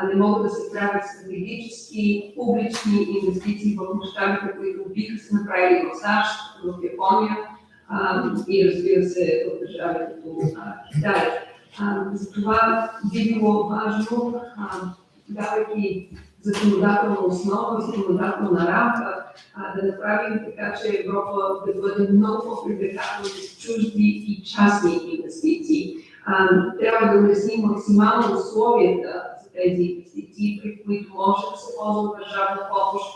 не могат да се правят стратегически публични инвестиции в мащабите, които биха се направили в САЩ, в Япония и разбира се в държави като Китай. Затова би било важно, давайки законодателна основа, законодателна рамка, да направим така, че Европа да бъде много по-привлекателна с чужди и частни инвестиции. Трябва да улесним максимално условията за тези инвестиции, при които може да се ползва държавна помощ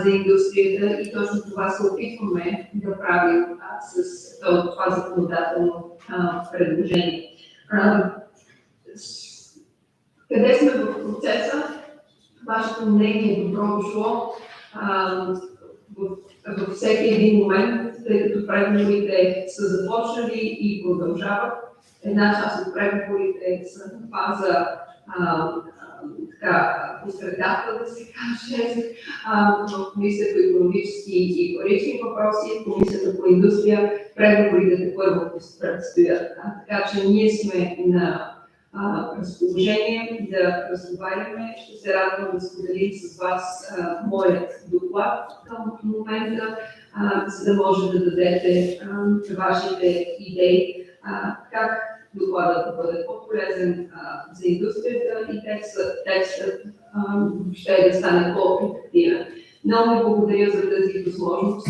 за индустрията и точно това се опитваме да правим с това законодателно предложение. Къде сме в процеса? Вашето мнение е добро дошло във всеки един момент, тъй като преговорите са започнали и продължават. Една част от преговорите са на фаза посредател, да се каже, в Комисията по икономически и парични въпроси, в Комисията по индустрия, преговорите първо предстоят. Така че ние сме на разположение да разговаряме. Ще се радвам да споделим с вас моят доклад към момента, за да може да дадете вашите идеи как докладът да бъде по-полезен за индустрията и текстът ще да стане по-ефективен. Много ви благодаря за тази възможност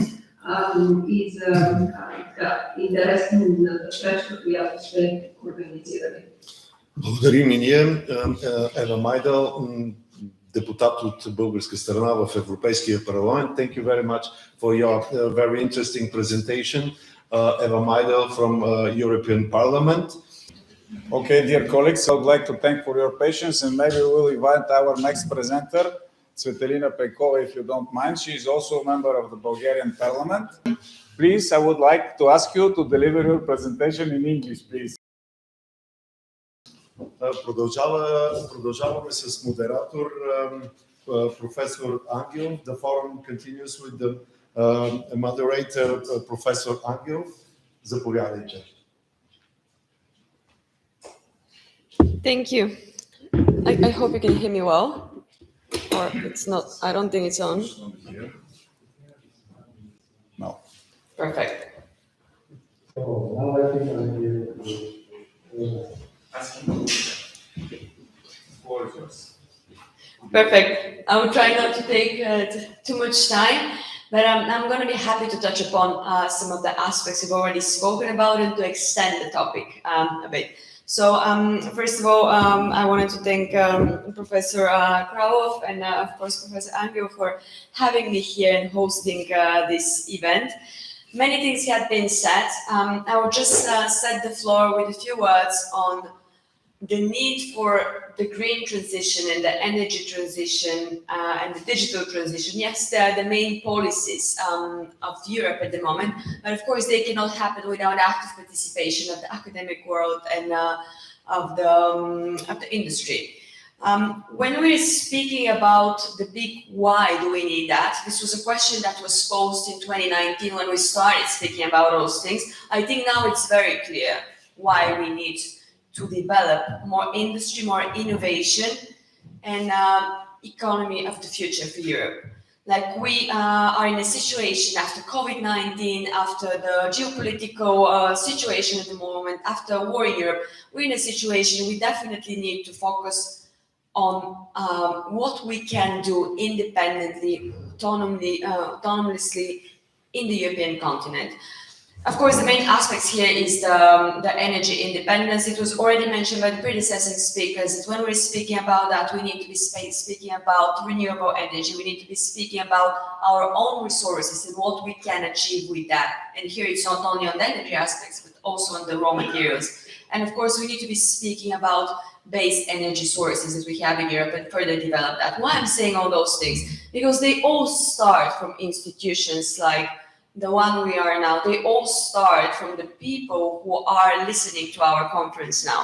и за интересната среща, която ще организираме.
Благодарим и ние. Ева Майдел, депутат от българска страна в Европейския парламент. Thank you very much for your very interesting presentation. Eva Maydell from European Parliament.
Okay, dear colleagues, I would like to thank for your patience, and maybe we will invite our next presenter, Tsvetelina, Penkova, if you don't mind. She is also a member of the Bulgarian Parliament. Please, I would like to ask you to deliver your presentation in English, please.
Продължаваме с модератор професор Ангел. The forum continues with the moderator, Professor Angel. Заповядайте.
Thank you. I hope you can hear me well. Or it's not, I don't think it's on.
No.
Perfect. Perfect. I will try not to take too much time, but I'm going to be happy to touch upon some of the aspects we've already spoken about and to extend the topic a bit. So first of all, I wanted to thank Professor Kralov and of course Professor Angel for having me here and hosting this event. Many things had been said. I will just set the floor with a few words on the need for the green transition and the energy transition and the digital transition. Yes, they are the main policies of Europe at the moment, but of course they cannot happen without active participation of the academic world and of the industry. When we're speaking about the big why do we need that, this was a question that was posed in 2019 when we started speaking about those things. I think now it's very clear why we need to develop more industry, more innovation, and economy of the future for Europe. Like we are in a situation after COVID-19, after the geopolitical situation at the moment, after a war in Europe, we're in a situation we definitely need to focus on what we can do independently, autonomously in the European continent. Of course, the main aspects here is the energy independence. It was already mentioned by the predecessing speakers that when we're speaking about that, we need to be speaking about renewable energy. We need to be speaking about our own resources and what we can achieve with that. And here it's not only on the energy aspects, but also on the raw materials. And of course, we need to be speaking about base energy sources that we have in Europe and further develop that. Why I'm saying all those things? Because they all start from institutions like the one we are now. They all start from the people who are listening to our conference now.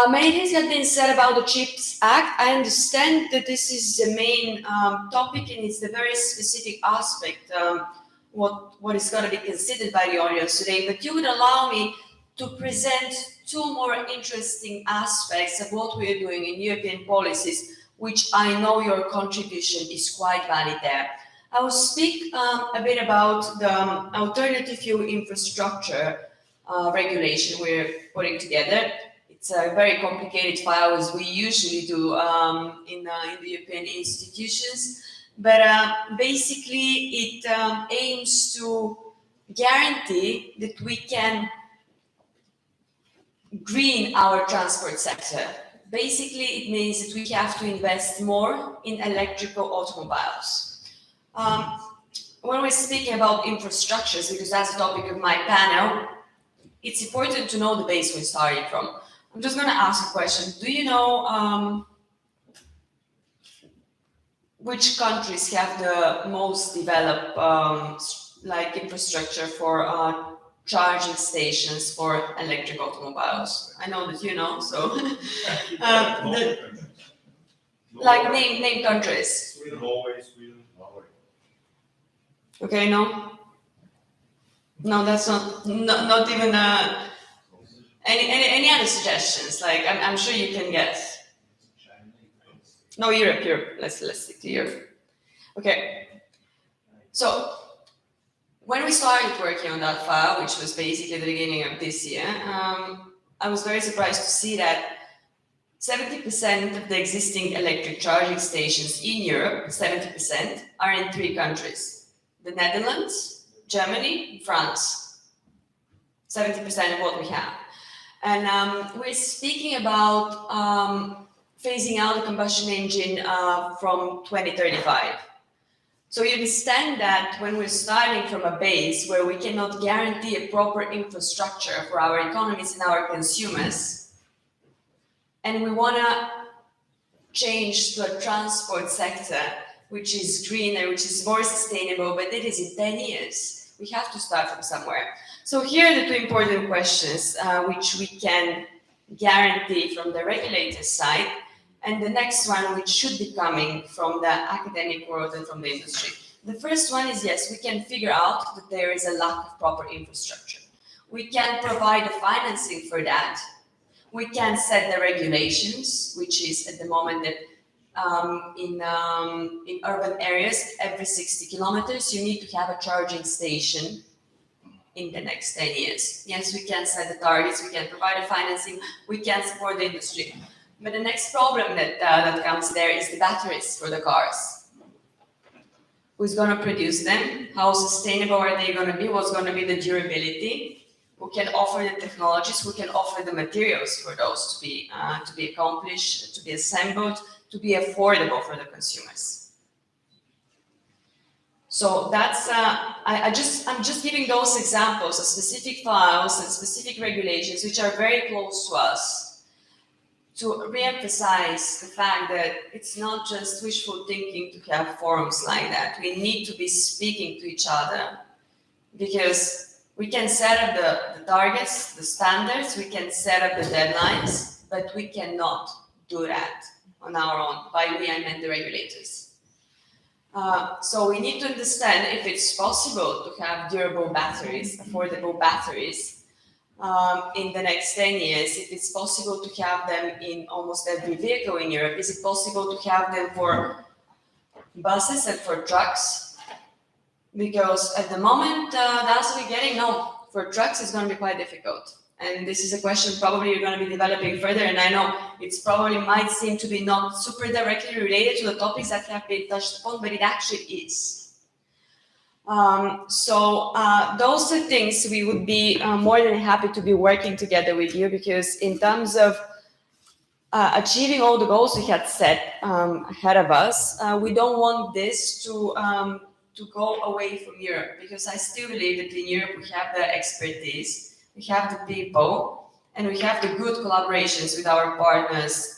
Many things have been said about the CHIPS Act. I understand that this is the main topic and it's the very specific aspect what is going to be considered by the audience today. But you would allow me to present two more interesting aspects of what we are doing in European policies, which I know your contribution is quite valid there. I will speak a bit about the alternative fuel infrastructure regulation we're putting together. It's a very complicated file, as we usually do in the European institutions. But basically, it aims to guarantee that we can green our transport sector. Basically, it means that we have to invest more in electrical automobiles. When we're speaking about infrastructures, because that's the topic of my panel, it's important to know the base we're starting from. I'm just going to ask a question. Do you know which countries have the most developed like infrastructure for charging stations for electric automobiles? I know that you know, so like name countries.
Sweden, Norway, Sweden, Norway.
Okay, no, that's not even Any other suggestions? Like, I'm sure you can guess. No, Europe. Let's stick to Europe. Okay. So when we started working on that file, which was basically the beginning of this year, I was very surprised to see that 70% of the existing electric charging stations in Europe, 70%, are in 3 countries: the Netherlands, Germany, France. 70% of what we have. And we're speaking about phasing out the combustion engine from 2035. So you understand that when we're starting from a base where we cannot guarantee a proper infrastructure for our economies and our consumers, and we want to change to a transport sector which is greener, which is more sustainable, but it is in 10 years. We have to start from somewhere. So here are the 2 important questions which we can guarantee from the regulator side, and the next one which should be coming from the academic world and from the industry. The first one is, yes, we can figure out that there is a lack of proper infrastructure. We can provide the financing for that. We can set the regulations, which is at the moment that in urban areas, every 60 kilometers, you need to have a charging station in the next 10 years. Yes, we can set the targets, we can provide the financing, we can support the industry. But the next problem that comes there is the batteries for the cars. Who's going to produce them? How sustainable are they going to be? What's going to be the durability? Who can offer the technologies? Who can offer the materials for those to be accomplished, to be assembled, to be affordable for the consumers? So that's I'm just giving those examples of specific files and specific regulations which are very close to us, to re-emphasize the fact that it's not just wishful thinking to have forums like that. We need to be speaking to each other, because we can set up the targets, the standards, we can set up the deadlines, but we cannot do that on our own. By we, I meant the regulators. So we need to understand if it's possible to have durable batteries, affordable batteries in the next 10 years, if it's possible to have them in almost every vehicle in Europe. Is it possible to have them for buses and for trucks? Because at the moment, the answer we're getting, no, for trucks it's going to be quite difficult. And this is a question probably you're going to be developing further, and I know it's probably might seem to be not super directly related to the topics that have been touched upon, but it actually is. Those are things we would be more than happy to be working together with you, because in terms of achieving all the goals we had set ahead of us, we don't want this to go away from Europe, because I still believe that in Europe we have the expertise, we have the people, and we have the good collaborations with our partners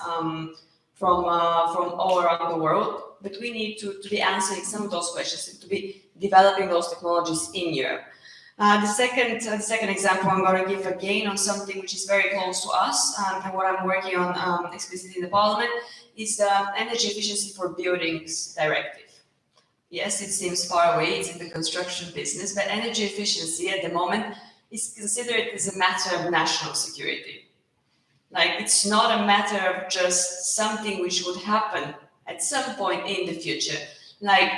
from all around the world. But we need to be answering some of those questions and to be developing those technologies in Europe. The second example I'm going to give again on something which is very close to us, and what I'm working on explicitly in the Parliament, is the Energy Efficiency for Buildings Directive. Yes, it seems far away, it's in the construction business, but energy efficiency at the moment is considered as a matter of national security. Like, it's not a matter of just something which would happen at some point in the future. Like,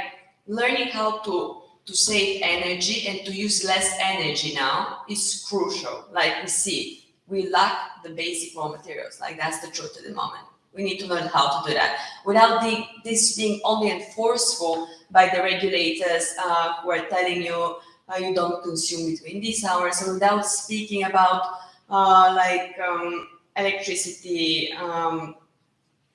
learning how to save energy and to use less energy now is crucial. Like, we see, we lack the basic raw materials. Like, that's the truth at the moment. We need to learn how to do that without this being only enforceable by the regulators who are telling you you don't consume between these hours, and without speaking about electricity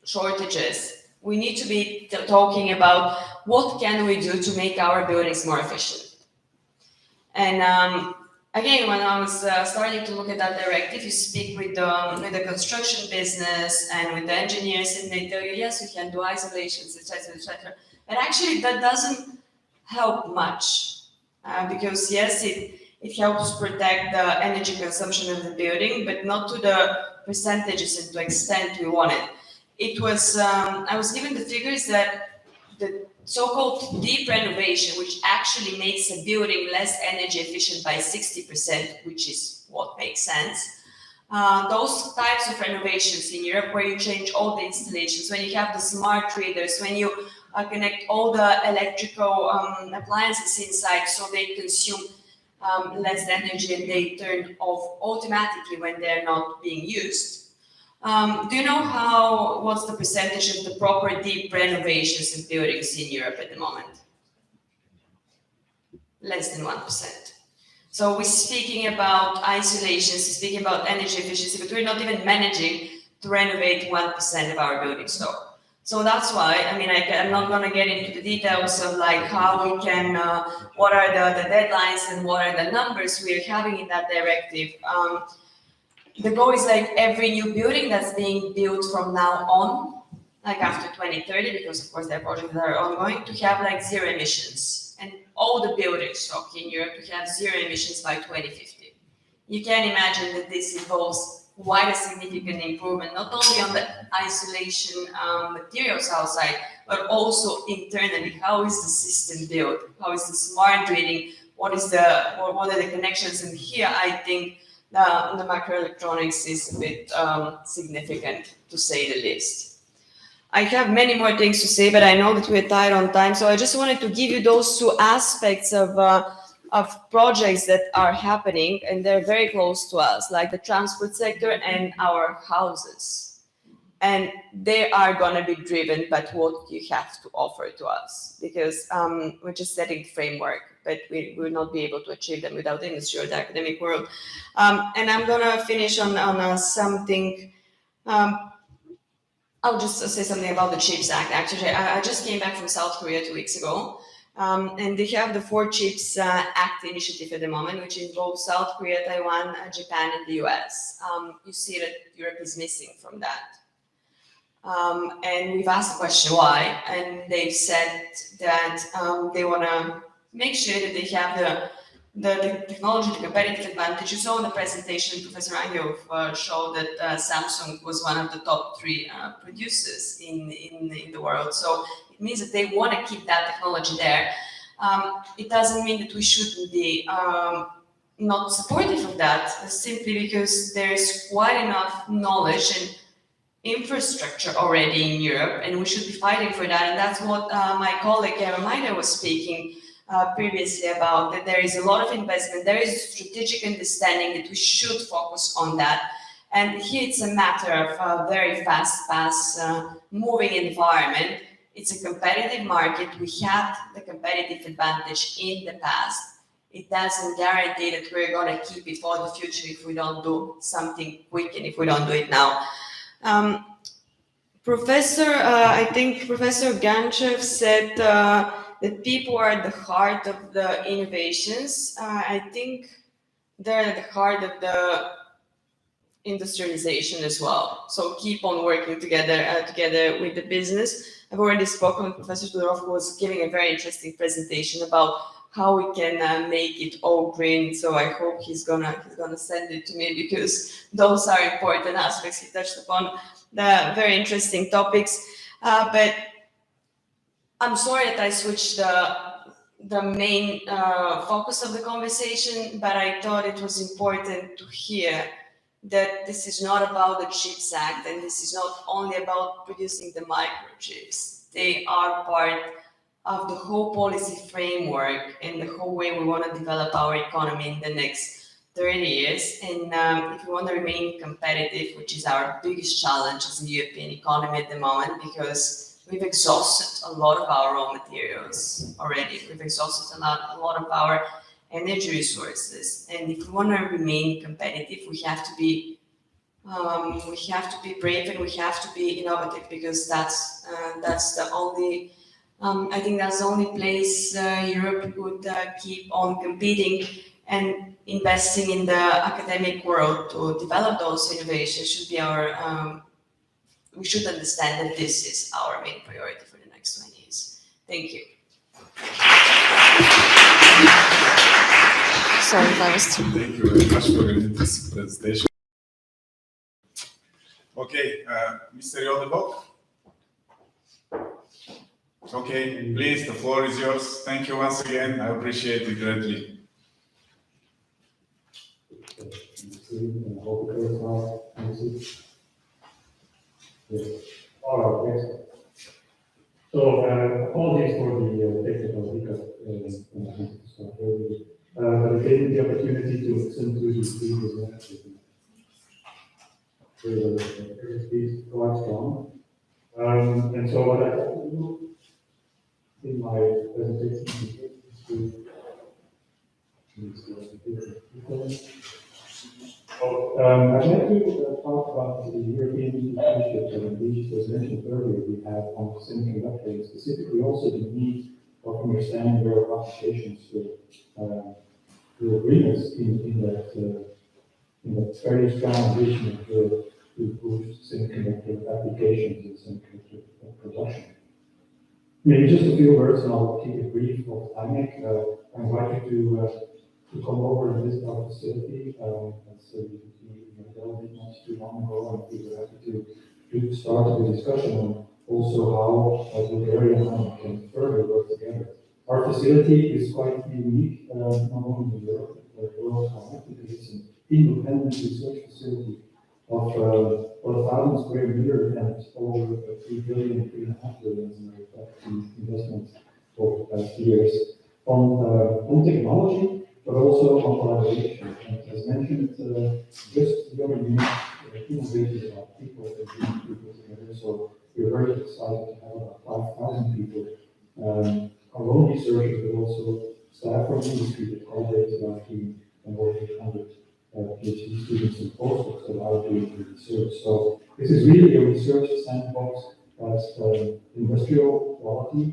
shortages. We need to be talking about what can we do to make our buildings more efficient. And again, when I was starting to look at that directive, you speak with the construction business and with the engineers, and they tell you, yes, we can do isolations, etc., etc. But actually, that doesn't help much, because yes, it helps protect the energy consumption of the building, but not to the percentages and to the extent we want it. It was I was given the figures that the so-called deep renovation, which actually makes a building less energy efficient by 60%, which is what makes sense, those types of renovations in Europe where you change all the installations, when you have the smart readers, when you connect all the electrical appliances inside so they consume less energy and they turn off automatically when they're not being used. Do you know what's the percentage of the proper deep renovations of buildings in Europe at the moment? Less than 1%. So we're speaking about isolations, speaking about energy efficiency, but we're not even managing to renovate 1% of our building stock. So that's why, I mean, I'm not going to get into the details of like how we can, what are the deadlines and what are the numbers we're having in that directive. The goal is like every new building that's being built from now on, like after 2030, because of course there are projects that are ongoing, to have like zero emissions. And all the building stock in Europe to have zero emissions by 2050. You can imagine that this involves quite a significant improvement, not only on the isolation materials outside, but also internally. How is the system built? How is the smart reading? What are the connections? And here I think the microelectronics is a bit significant, to say the least. I have many more things to say, but I know that we're tight on time, so I just wanted to give you those two aspects of projects that are happening, and they're very close to us, like the transport sector and our houses. And they are going to be driven by what you have to offer to us, because we're just setting the framework, but we will not be able to achieve them without the industry or the academic world. And I'm going to finish on something. I'll just say something about the CHIPS Act. Actually, I just came back from South Korea 2 weeks ago, and they have the 4 CHIPS Act initiative at the moment, which involves South Korea, Taiwan, Japan, and the US. You see that Europe is missing from that. And we've asked the question why, and they've said that they want to make sure that they have the technology, the competitive advantage. You saw in the presentation, Professor Angelov showed that Samsung was one of the top 3 producers in the world. So it means that they want to keep that technology there. It doesn't mean that we shouldn't be not supportive of that, simply because there's quite enough knowledge and infrastructure already in Europe, and we should be fighting for that. And that's what my colleague Maydell was speaking previously about, that there is a lot of investment, there is a strategic understanding that we should focus on that. And here it's a matter of a very fast moving environment. It's a competitive market. We had the competitive advantage in the past. It doesn't guarantee that we're going to keep it for the future if we don't do something quick and if we don't do it now. I think Professor Ganchev said that people are at the heart of the innovations. I think they're at the heart of the industrialization as well. So keep on working together with the business. I've already spoken with Professor Todorov, who was giving a very interesting presentation about how we can make it all green. So I hope he's gonna send it to me, because those are important aspects. He touched upon the very interesting topics. But I'm sorry that I switched the main focus of the conversation, but I thought it was important to hear that this is not about the CHIPS Act, and this is not only about producing the microchips. They are part of the whole policy framework and the whole way we want to develop our economy in the next 30 years. And if we want to remain competitive, which is our biggest challenge as a European economy at the moment, because we've exhausted a lot of our raw materials already. We've exhausted a lot of our energy resources. And if we want to remain competitive, we have to be brave, and we have to be innovative, because that's the only I think that's the only place Europe would keep on competing and investing in the academic world to develop those innovations. Should be our we should understand that this is our main priority for the next 20 years. Thank you. Sorry if I was too.
Thank you very much for an interesting presentation. Okay, Mr. Yodebok. Okay, please, the floor is yours. Thank you once again. I appreciate it greatly.
screen, and I hope it goes now. Can you see? Yes. All right, excellent. So, apologies for the technical hiccup when I had to start early. But it gave me the opportunity to listen to the previous lecture. The speech is quite strong. And so what I have to do in my presentation is to I'd like to talk about the European initiative that was mentioned earlier we have on semiconductor, and specifically also the need of understanding their applications to agreements in that very strong vision to boost semiconductor applications and semiconductor production. Maybe just a few words, and I'll keep it brief of IMEC. I invite you to come over and visit our facility. As we Maydell did not too long ago, and we were happy to start the discussion on also how Bulgaria and IMEC can further work together. Our facility is quite unique, not only in Europe, but worldwide, because it's an independent research facility of 1,000 square meters and over 3 billion, 3.5 billion in investments over the past years on technology, but also on collaboration. And as mentioned, just the other unit innovated about people and bringing people together. So we're very excited to have about 5,000 people, our own researchers, but also staff from industry that collaborates with our team, and over 800 PhD students and postdocs that are doing the research. So this is really a research sandbox that's industrial quality.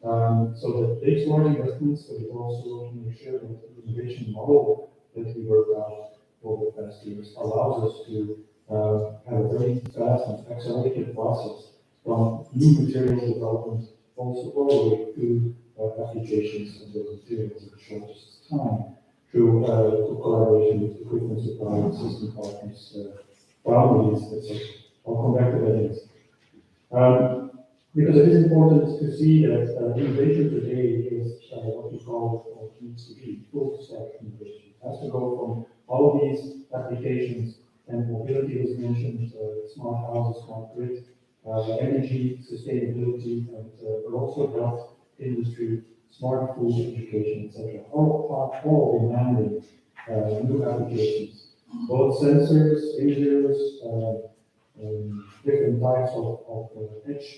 So that takes large investments, but it also makes sure that the innovation model that we work out over the past years allows us to have a very fast and accelerated process from new materials development also all the way to applications of those materials in the shortest time through collaboration with equipment suppliers, system partners, foundries, etc. I'll come back to that in a second. Because it is important to see that innovation today is what we call, or needs to be, full stack innovation. It has to go from all of these applications, and mobility was mentioned, smart houses, smart grid, energy, sustainability, and but also health, industry, smart food, education, etc. All demanding new applications, both sensors, lasers, different types of edge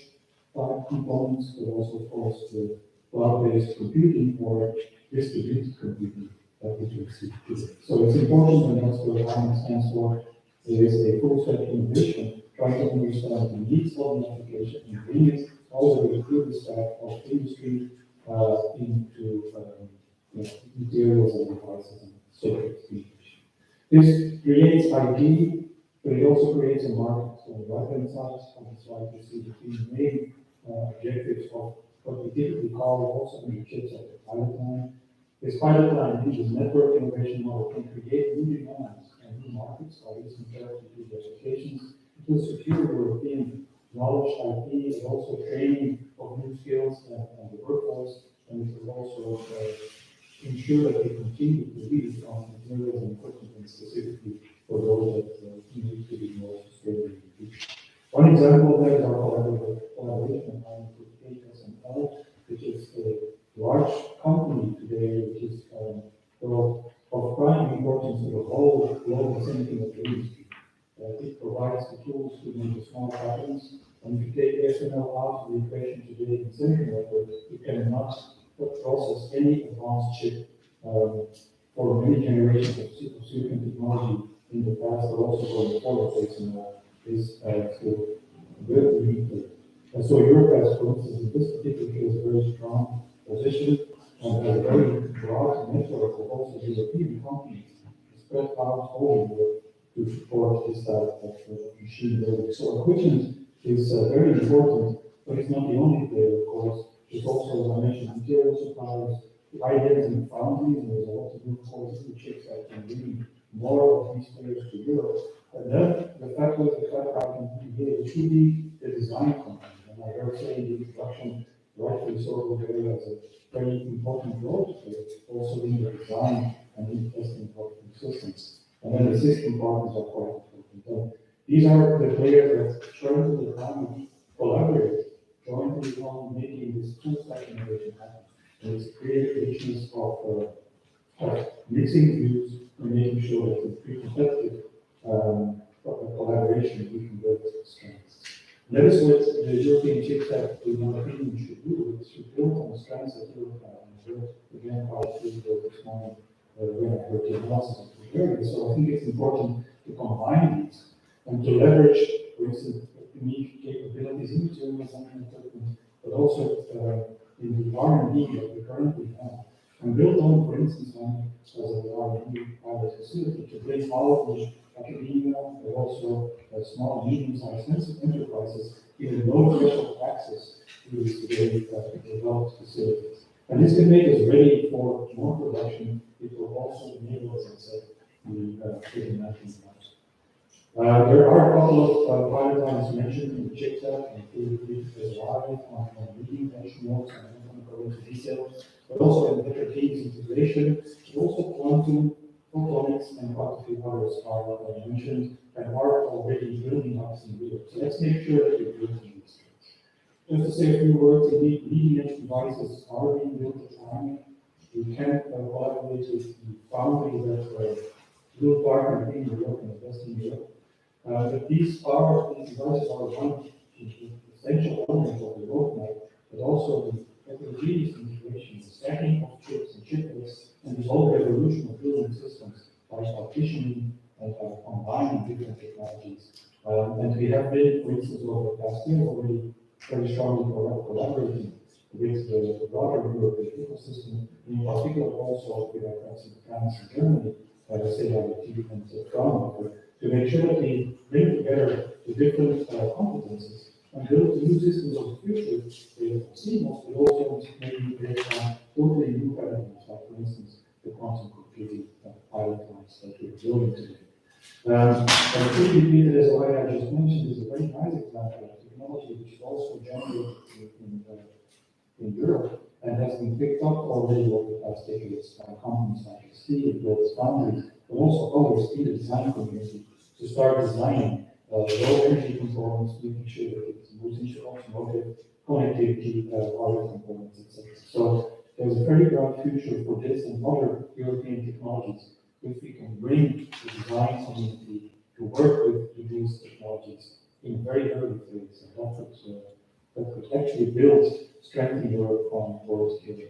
type components, but also, of course, the cloud-based computing or distributed computing that we can see today. So it's important, and that's what IMEC stands for. There is a full stack innovation, trying to understand the needs of the application and bring it all the way through the stack of industry into materials and devices and circuit integration. This creates IP, but it also creates a market. So on the right-hand side of the slide, you see the three main objectives of what we typically call also in the chips at the pilot line. This pilot line, this network innovation model, can create new demands and new markets by using therapy to applications. It will secure European knowledge, IP, and also training of new skills and the workforce, and it will also ensure that we continue to lead on materials and equipment, and specifically for those that need to be more sustainable in the future. One example of that is our collaboration with ECSEL, which is a large company today, which is of prime importance to the whole global semiconductor industry. It provides the tools to make the small patterns, and if you take SML out of the equation today in semiconductor, it cannot process any advanced chip for many generations of silicon technology in the past, but also going forward, XML is still very limited. And so Europe has, for instance, in this particular case, a very strong position and a very broad network of also European companies spread out all Europe to support this type of machine building. So equipment is very important, but it's not the only player, of course. It's also, as I mentioned, material suppliers, the ideas and foundries, and there's a lot to do, of course, with chips that can bring more of these players to Europe. And then the fact was the fact I can be here to be the design company. And I heard saying the introduction, rightfully so, Bulgaria has a very important role to play, also in the design and in testing of the systems. And then the system partners are quite important. So these are the players that currently collaborate jointly on making this full stack innovation happen. And it's clear richness of mixing views and making sure that with pre-competitive collaboration we can build strengths. And that is what the European chipset, in my opinion, should do. It should build on the strengths that Europe has. And I heard again quite clearly this morning when I heard the analysis of Bulgaria. So I think it's important to combine these and to leverage, for instance, unique capabilities in materials and equipment, but also in the R&D that we currently have. And build on, for instance, as a R&D pilot facility to bring all of the academia, but also small, medium-sized enterprises in low threshold access to these very developed facilities. And this can make us ready for more production. It will also enable us, as I said, the international market. There are a couple of pilot lines mentioned in the chipset, including as live on leading edge nodes, and I'm not going to go into details, but also in heterogeneous integration, but also quantum, photonics, and quite a few others are mentioned and are already building up in Europe. So let's make sure that we're building these things. Just to say a few words, indeed, leading edge devices are being built at time. We can collaborate with the foundry that will partner in Europe and invest in Europe. But these devices are one essential element of the roadmap, but also the heterogeneous integration, the stacking of chips and chiplets, and this whole revolution of building systems by partitioning and by combining different technologies. And we have been, for instance, over the past year already very strongly collaborating with the broader European ecosystem, in particular also with our friends in France and Germany, Statev and Kralov, to make sure that we bring together the different competences and build new systems of the future with CMOS, but also maybe based on totally new paradigms, like for instance the quantum computing pilot lines that we're building today. And 3D printed, as I just mentioned, is a very nice example of technology which is also generated in Europe and has been picked up already over the past decades by companies like ST, Global Foundries, but also others in the design community to start designing low energy components, making sure that it moves into automotive, connectivity, other components, etc. So there's a very bright future for this and other European technologies if we can bring the design community to work with these technologies in very early phase. And that could actually build, strengthen Europe on both the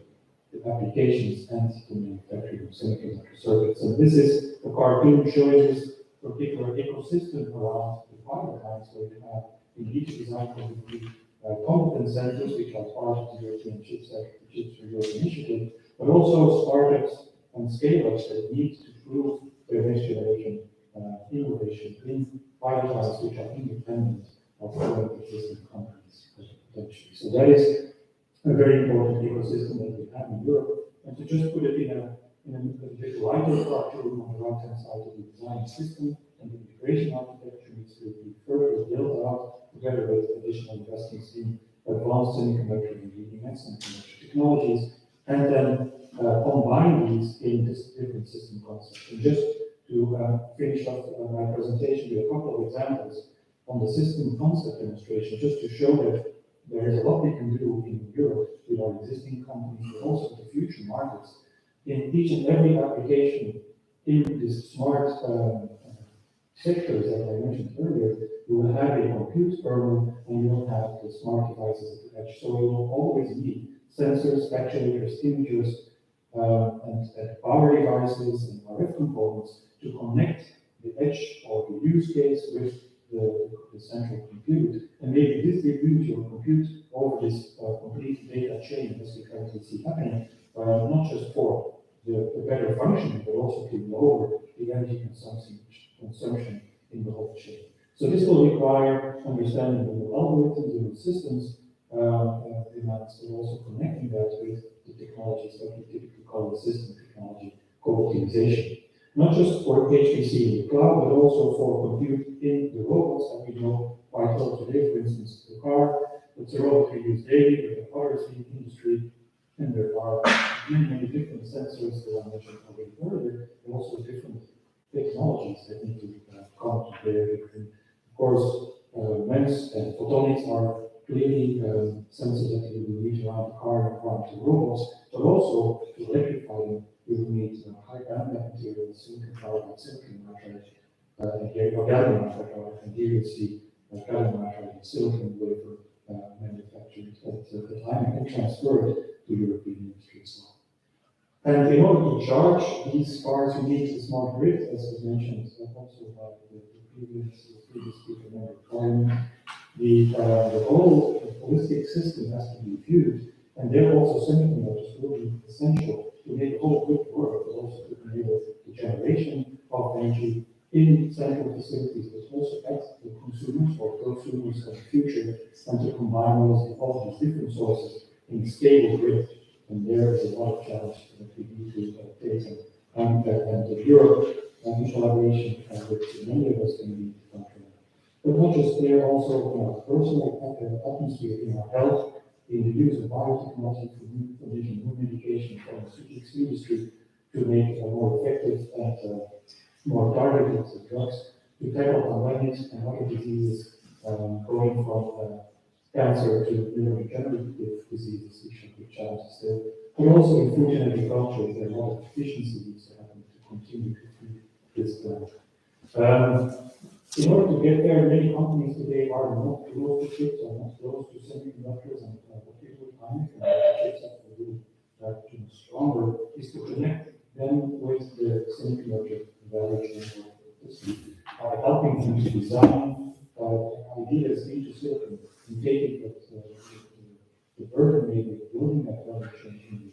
applications and the manufacturing of semiconductor circuits. And this is a cartoon showing this particular ecosystem around the pilot lines where we have in each design community competence centers, which are part of the European Chips for Europe initiative, but also startups and scale-ups that need to prove their next generation innovation in pilot lines which are independent of current existing companies potentially. So that is a very important ecosystem that we have in Europe. And to just put it in a bit lighter cartoon on the right-hand side of the design system and the integration architecture needs to be further built out together with additional investments in advanced semiconductor and leading-edge semiconductor technologies, and then combine these in this different system concepts. And just to finish off my presentation with a couple of examples on the system concept demonstration, just to show that there is a lot we can do in Europe with our existing companies, but also the future markets. In each and every application in this smart sectors that I mentioned earlier, you will have a compute kernel and you will have the smart devices at the edge. So you will always need sensors, actuators, imagers, and power devices and RF components to connect the edge or the use case with the central compute, and maybe distribute your compute over this complete data chain as we currently see happening, not just for the better functioning, but also to lower the energy consumption in the whole chain. So this will require understanding of the algorithms and the systems demands, and also connecting that with the technologies that we typically call the system technology co-optimization. Not just for HPC in the cloud, but also for compute in the robots that we know quite well today. For instance, the car, it's a robot we use daily, with the others in the industry, and there are many different sensors that I mentioned already earlier, and also different technologies Of course, MEMS and photonics are clearly sensors that you will need around the car and around the robots, but also to electrify them, you will need high bandwidth materials, silicon carbide, silicon nitride, and here, or gallium nitride, and here you see gallium nitride and silicon wafer manufactured at the time and transferred to European industry as well. And in order to charge these cars, you need a smart grid, as was mentioned also by the previous speaker, member Karina. The whole holistic system has to be viewed, and there also semiconductors will be essential to make the whole grid work, but also to enable the generation of energy in central facilities, but also at the consumers or prosumers of the future, and to combine all these different sources in a stable grid. And there is a lot of challenge that we need to take, and Europe, in collaboration with many of us, can be country. But not just there, also in our personal atmosphere, in our health, in the use of biotechnology for making new medication from the industry to make more effective and more targeted drugs to tackle pandemics and other diseases, going from cancer to neurodegenerative diseases, which are big challenges there. But also in food and agriculture, there are a lot of efficiencies that happen to continue to feed this plant. In order to get there, many companies today are not close to chips, are not close to semiconductors, and what we will find, and the chips that will do that even stronger, is to connect them with the semiconductor value chain, helping them to design ideas into silicon and taking the burden maybe of building that value chain,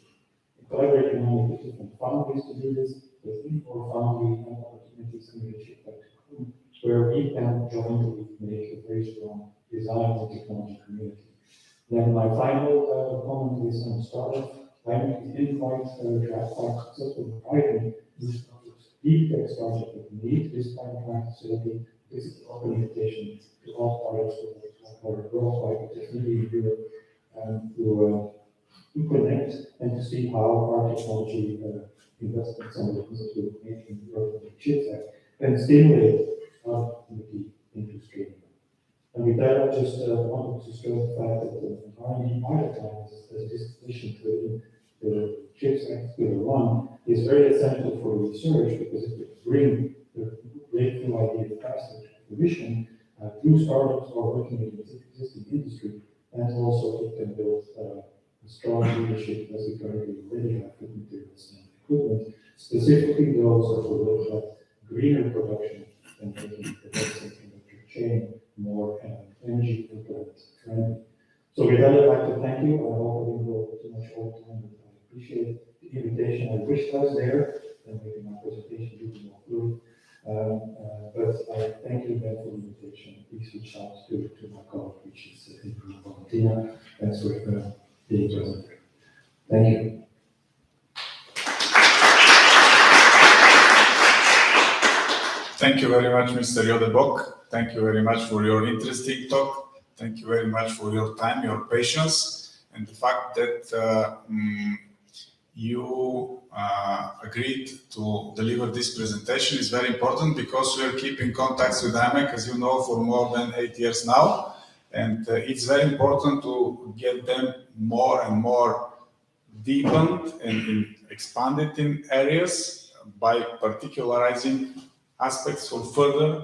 collaborating on with different foundries to do this, with Infor Foundry and opportunities in the chip factory, where we can jointly make a very strong design and technology community. Then my final comment is on startup. I'm in quite successful providing these deep tech startups that need this kind of facility. This is an open invitation to all startups or worldwide, particularly in Europe, to connect and to see how our technology investments and the will make in Europe and CHIPS Act and stimulate our activity into scaling. And with that, I just wanted to stress the fact that the R&D pilot lines, as this addition to the CHIPS Act Pillar 1, is very essential for research because it will bring the breakthrough idea faster to fruition through startups or working in the existing industry, and also it can build a strong leadership as we currently already have with materials and equipment, specifically those that will look at greener production and making the semiconductor chain more energy friendly. So with that, I'd like to thank you. I hope I didn't go too much over time, but I appreciate the invitation. I wish I was there, and maybe my presentation would be more fluid. But I thank you again for the invitation. Please reach out to my colleague, which is Valentina. Thanks for being present. Thank you.
Thank you very much, Mr. Boeck. Thank you very much for your interesting talk. Thank you very much for your time, your patience, and the fact that you agreed to deliver this presentation is very important because we are keeping contacts with imec, as you know, for more than 8 years now. And it's very important to get them more and more deepened and expanded in areas by particularizing aspects for further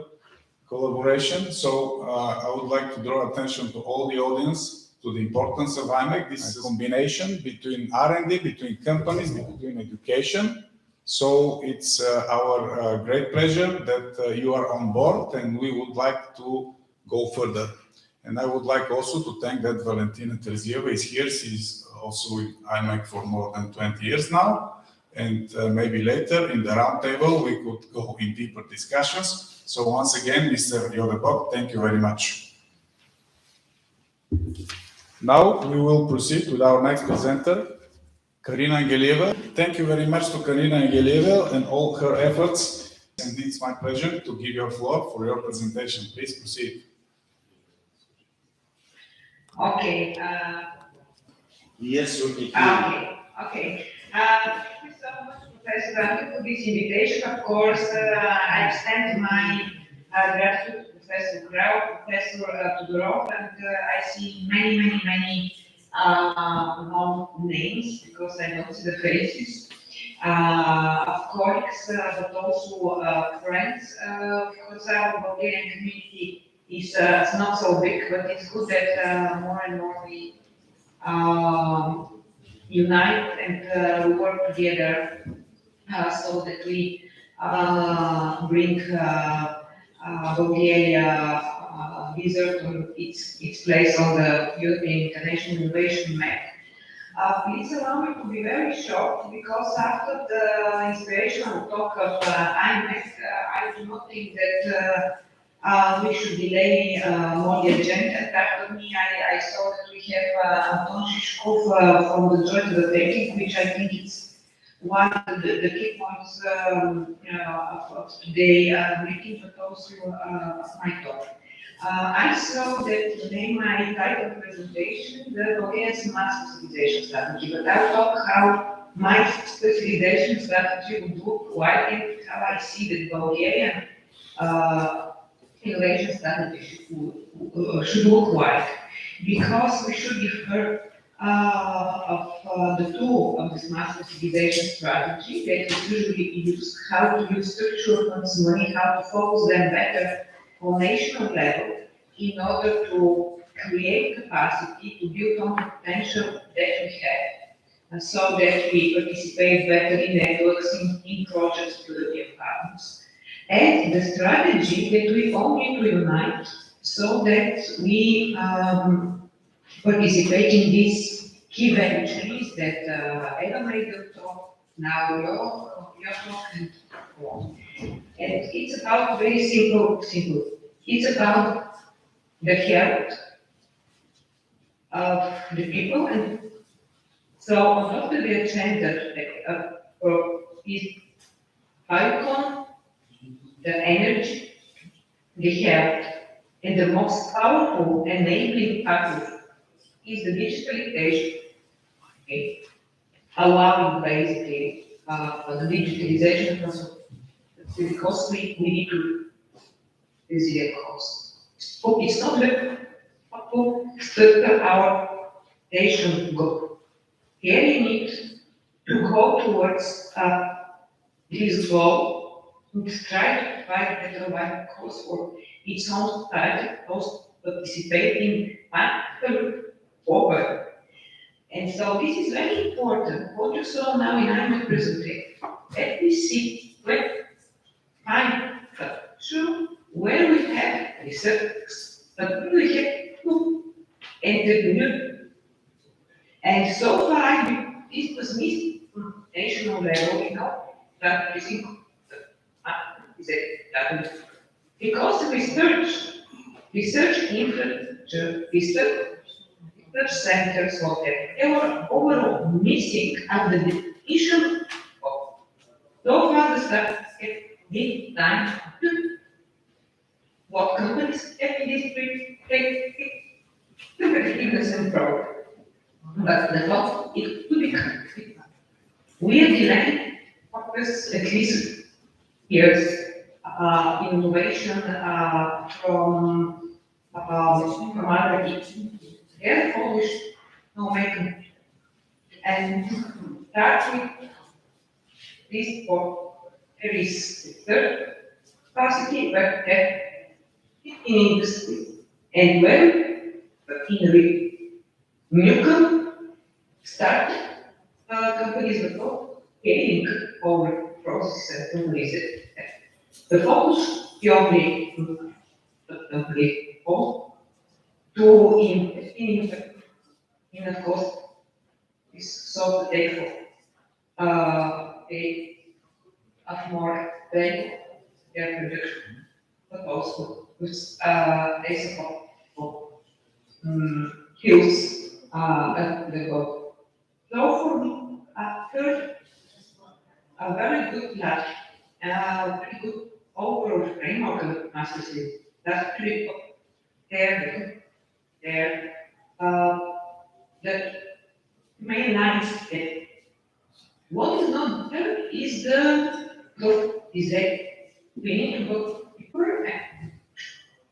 collaboration. So I would like to draw attention to all the audience to the importance of imec. This is a combination between R&D, between companies, between education. So it's our great pleasure that you are on board, and we would like to go further. And I would like also to thank that Valentina Terzieva is here. She's also with imec for more than 20 years now. And maybe later in the roundtable, we could go in deeper discussions. So once again, Mr. Boeck, thank you very much. Now we will proceed with our next presenter, Karina Angelieva. Thank you very much to Karina Angelieva and all her efforts. And it's my pleasure to give you a floor for your presentation. Please proceed.
Okay.
Yes, we can.
Okay. Thank you so much, Professor Anton, for this invitation. Of course, I extend my gratitude to Professor Kralov, Professor Todorov, and I see many known names because I don't see the faces of colleagues, but also friends. Because our Bulgarian community is not so big, but it's good that more and more we unite and work together so that we bring Bulgaria desert on its place on the European International Innovation Map. Please allow me to be very short because after the inspirational talk of imec, I do not think that we should delay more the agenda. After me, I saw that we have Anton Chichkov from the Georgi Technical, which I think is one of the key points of today meeting, but also of my talk. I saw that to name my title presentation, the Bulgarian Smart Specialization Strategy, but I'll talk how my specialization strategy would look like and how I see the Bulgarian innovation strategy should look like, because we should give her of the tool of the smart specialization strategy that is usually used, how to use structural funds money, how to focus them better on national level in order to create capacity to build on the potential that we have, and so that we participate better in networks, in projects with European partners. And the strategy that we all need to unite so that we participate in these key value chains that Eva Maydell talk, now your talk, and so on. And it's about very simple. It's about the health of the people, and so on top of the agenda is icon, the energy, the health, and the most powerful enabling factor is the digitalization, okay? Allowing basically the digitalization because we need to zero cost. So it's not that our nation go. Here we need to go towards this goal and try to find better right course for its own society, those participating over. And so this is very important. What you saw now in my presentation, let me see find where we have research, but we have two entrepreneurs. And so far, this was missed on national level, that is that because research infrastructure, research centers, whatever, they were overall missing at the definition of so far the stuff need time to what companies have in this take competitiveness and problem. But the thought it could be we are delaying focus at least years innovation from other they're Polish filmmaking and start with this for there is third capacity, but in industry and when in the Newcomb started companies before getting over process and reason. The focus purely to in of course is so therefore of more value their production, but also with a support for skills at the goal. So for me, third, a very good lab, very good overall framework of master's. That's pretty there. The main lines that what is not there is the is that we need to go deeper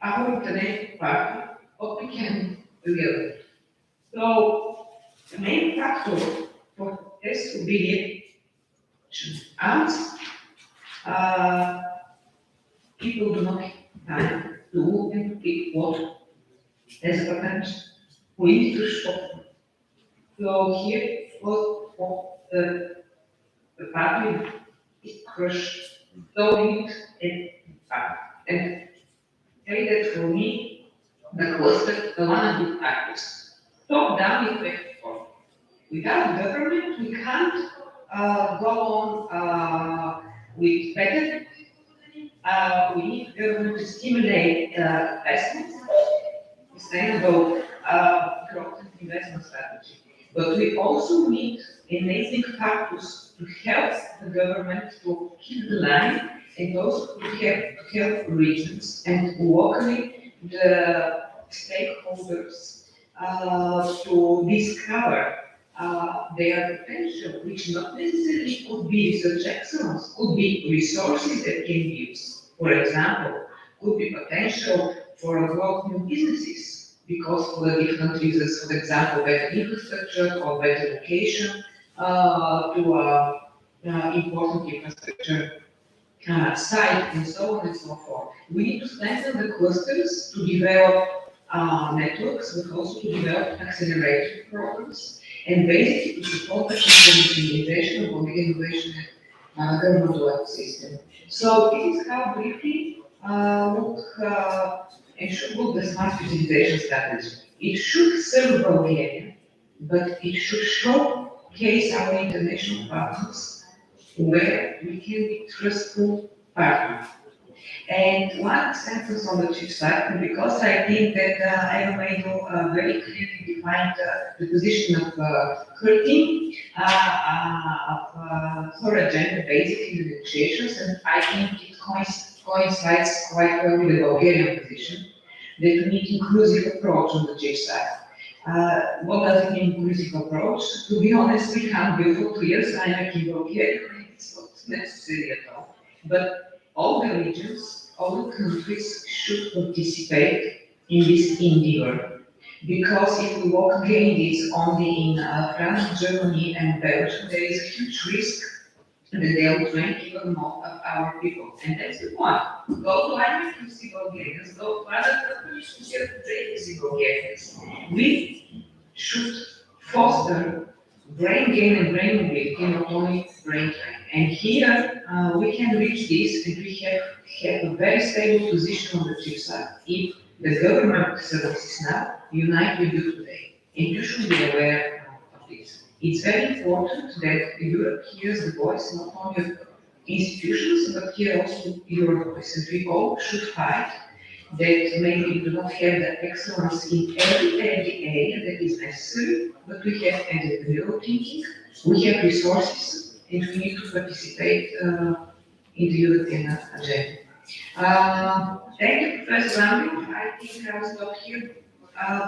our internet partner, what we can realize. So the main factor for this will be as people do not have time to move and to pick what as a potential. We need to stop. So here what the party is crushed, so we and say that for me, the cluster, the one of the factors, top down effect for. Without government, we can't go on with better. We need government to stimulate investment, sustainable growth and investment strategy. But we also need enabling factors to help the government to keep the line and also to help regions and locally the stakeholders to discover their potential, which not necessarily could be research excellence, could be resources that can be used. For example, could be potential for a growth new businesses because for the different reasons, for example, better infrastructure or better location to important infrastructure site and so on and so forth. We need to strengthen the clusters to develop networks, but also to develop accelerator programs and basically to support the internationalization of the innovation and government system. So this is how briefly look and should look the smart specialization strategy. It should serve Bulgaria, but it should showcase our international partners where we can be trustful partner. And one sentence on the chip side, because I think that Maydell very clearly defined the position of her team, of her agenda basically the negotiations, and I think it coincides quite well with the Bulgarian position, that we need inclusive approach on the chip side. What does it mean, inclusive approach? To be honest, we can't build for 2 years imec in Bulgaria, it's not necessary at all. But all the regions, all the countries should participate in this endeavor. Because if we work again this only in France, Germany, and Belgium, there is a huge risk that they will train even more of our people. And that's the point. Go to imec to see Bulgarians, go to other countries to see Bulgarians. We should foster brain gain and brain mobility, not only brain drain. And here we can reach this, and we have a very stable position on the chip side. If the government services now unite with you today, and you should be aware of this. It's very important that Europe hears the voice not only of institutions, but hear also your voice. And we all should fight that maybe we do not have the excellence in every area that is necessary, but we have entrepreneurial thinking, we have resources, and we need to participate in the European agenda. Thank you, Professor Lambert. I think I will stop here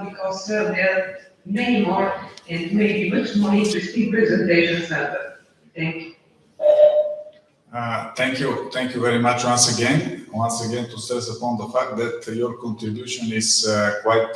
because there are many more and maybe much more interesting presentations out there. Thank you.
Thank you very much once again to stress upon the fact that your contribution is quite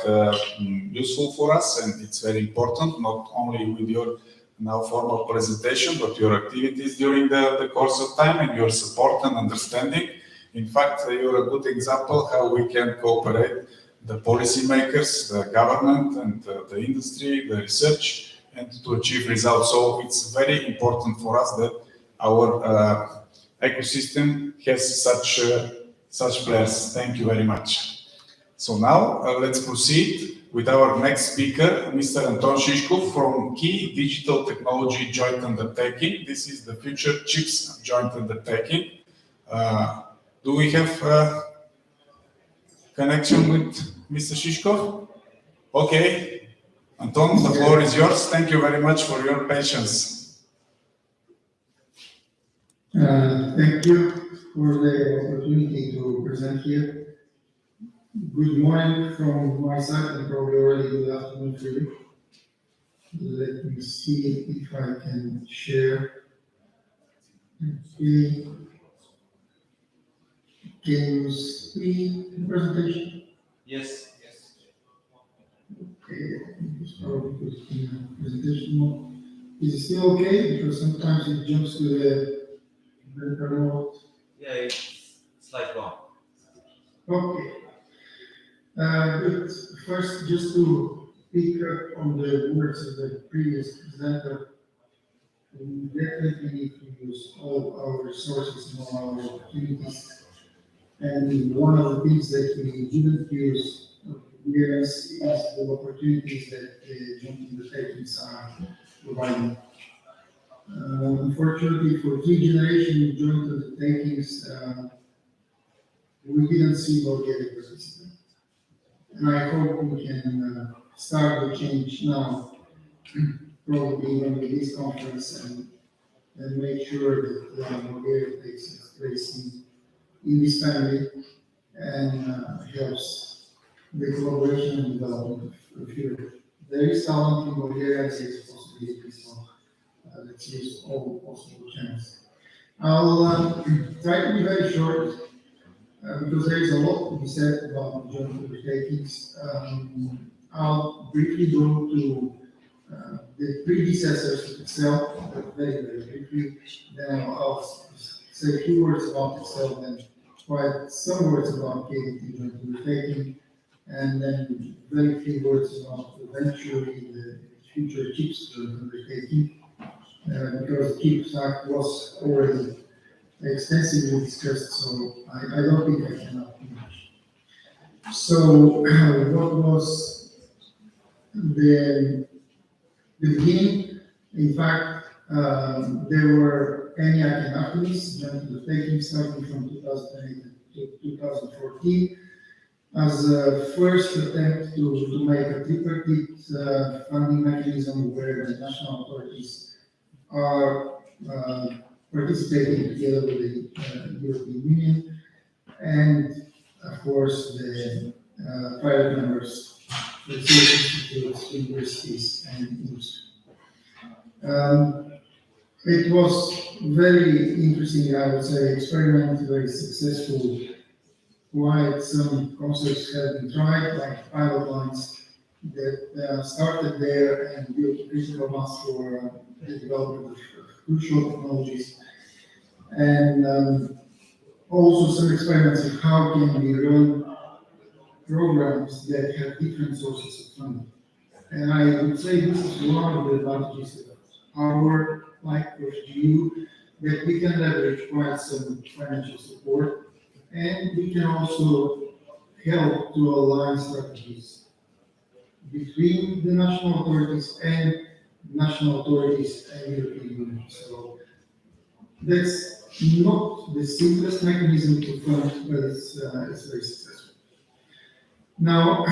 useful for us, and it's very important, not only with your now formal presentation, but your activities during the course of time and your support and understanding. In fact, you're a good example how we can cooperate, the policymakers, the government, and the industry, the research, and to achieve results. So it's very important for us that our ecosystem has such players. Thank you very much. So now let's proceed with our next speaker, Mr. Anton Chichkov from Key Digital Technology Joint Undertaking. This is the Future Chips Joint Undertaking. Do we have connection with Mr. Chichkov? Okay. Anton, the floor is yours. Thank you very much for your patience.
Thank you for the opportunity to present here. Good morning from my side, and probably already good afternoon for you. Let me see if I can share. Okay. Can you see the presentation?
Yes.
Okay, it's probably put in the presentation mode. Is it still okay? Because sometimes it jumps to the remote.
Yeah, it's like one.
Okay. But first, just to pick up on the words of the previous presenter, we definitely need to use all our resources and all our opportunities. And one of the things that we didn't use is the opportunities that the joint undertakings are providing. Unfortunately, for 3 generation joint undertakings, we didn't see Bulgaria participate. And I hope we can start the change now, probably even with this conference, and make sure that Bulgaria takes its place in this family and helps the collaboration and development of Europe. There is talent in Bulgaria, there is possibilities, so let's use all possible channels. I'll try to be very short because there is a lot to be said about joint undertakings. I'll briefly go to the predecessors of ECSEL, very, very briefly. Then I'll say a few words about ECSEL, then quite some words about KDT joint undertaking, and then very few words about eventually the future CHIPS joint undertaking, because the CHIPS Act was already extensively discussed, so I don't think I can add too much. So, what was the beginning? In fact, there were ENIAC and Artemis joint undertaking starting from 2008 to 2014 as a first attempt to make a tripartite funding mechanism where the national authorities are participating together with the European Union and, of course, the private members, research institutes, universities, and industry. It was very interesting, I would say, experiment, very successful. Quite some concepts have been tried, like pilot lines that started there and built critical mass for the development of crucial technologies. And also some experiments of how can we run programs that have different sources of funding. And I would say this is one of the advantages of our work, like GU, that we can leverage quite some financial support, and we can also help to align strategies between the national authorities and European Union. So that's not the simplest mechanism to fund, but it's very successful. Now,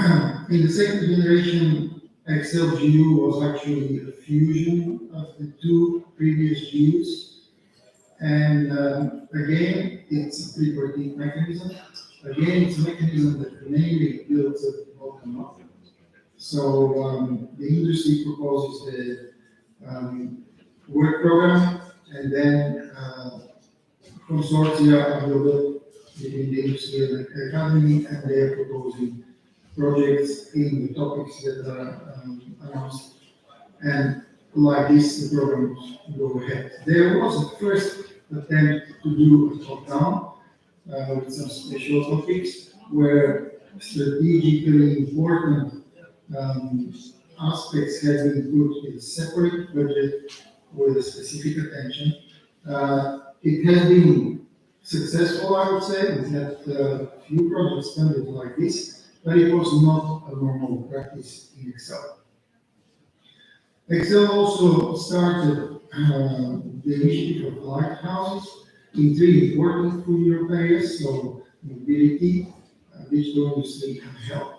in the second generation, ECSEL-GU was actually a fusion of the 2 previous GUs. And again, it's a tripartite mechanism. Again, it's a mechanism that mainly builds up the bottom up. So the industry proposes the work program, and then consortia are built up between the industry and the academy, and they are proposing projects in the topics that are announced. And like this, the programs go ahead. There was a first attempt to do a top-down with some special topics where strategically important aspects have been put in a separate budget with a specific attention. It has been successful, I would say. We had a few projects funded like this, but it was not a normal practice in ECSEL. ECSEL also started the initiative of lighthouses in 3 important full Europe areas, so mobility, digital industry, and health.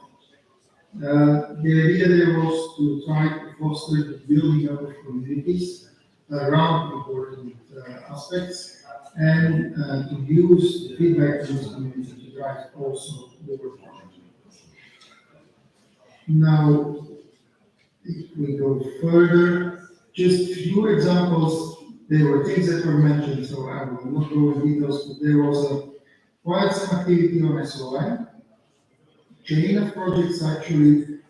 The idea there was to try to foster the building up of communities around important aspects and to use the feedback from this community to drive also the work project. Now, if we go further, just a few examples. There were things that were mentioned, so I will not go in details, but there was quite some activity on SOI. chain of projects actually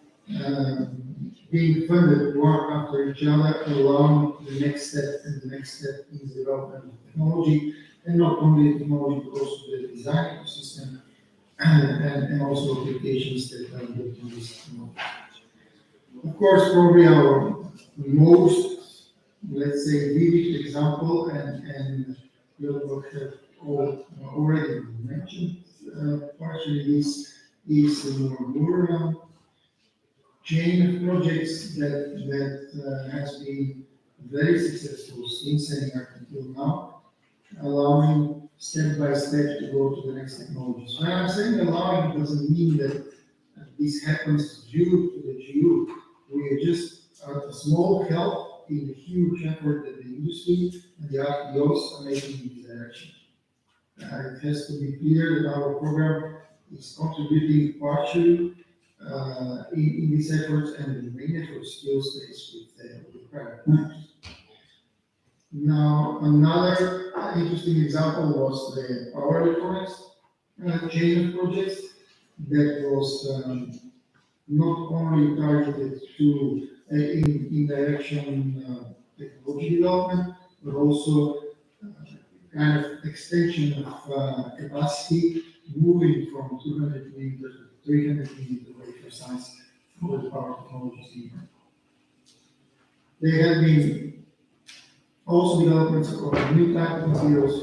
being funded one after each other, allowing the next step and the next step in the development of technology, and not only the technology, but also the design ecosystem and also applications that are built on this technology. Of course, probably our most, let's say, vivid example, and Gabrovo have already mentioned partially this, is the more chain of projects that has been very successful since setting up until now, allowing step by step to go to the next technologies. When I'm saying allowing, it doesn't mean that this happens due to the GU. We are just a small help in the huge effort that the industry and the RTOs are making in this direction. It has to be clear that our program is contributing partially in these efforts, and the main effort still stays with private partners. Now, another interesting example was the power electronics chain of projects that was not only targeted to in direction technology development, but also kind of extension of capacity, moving from 200 millimeter to 300 millimeter wafer size for the power technologies. There have been also developments of new type of materials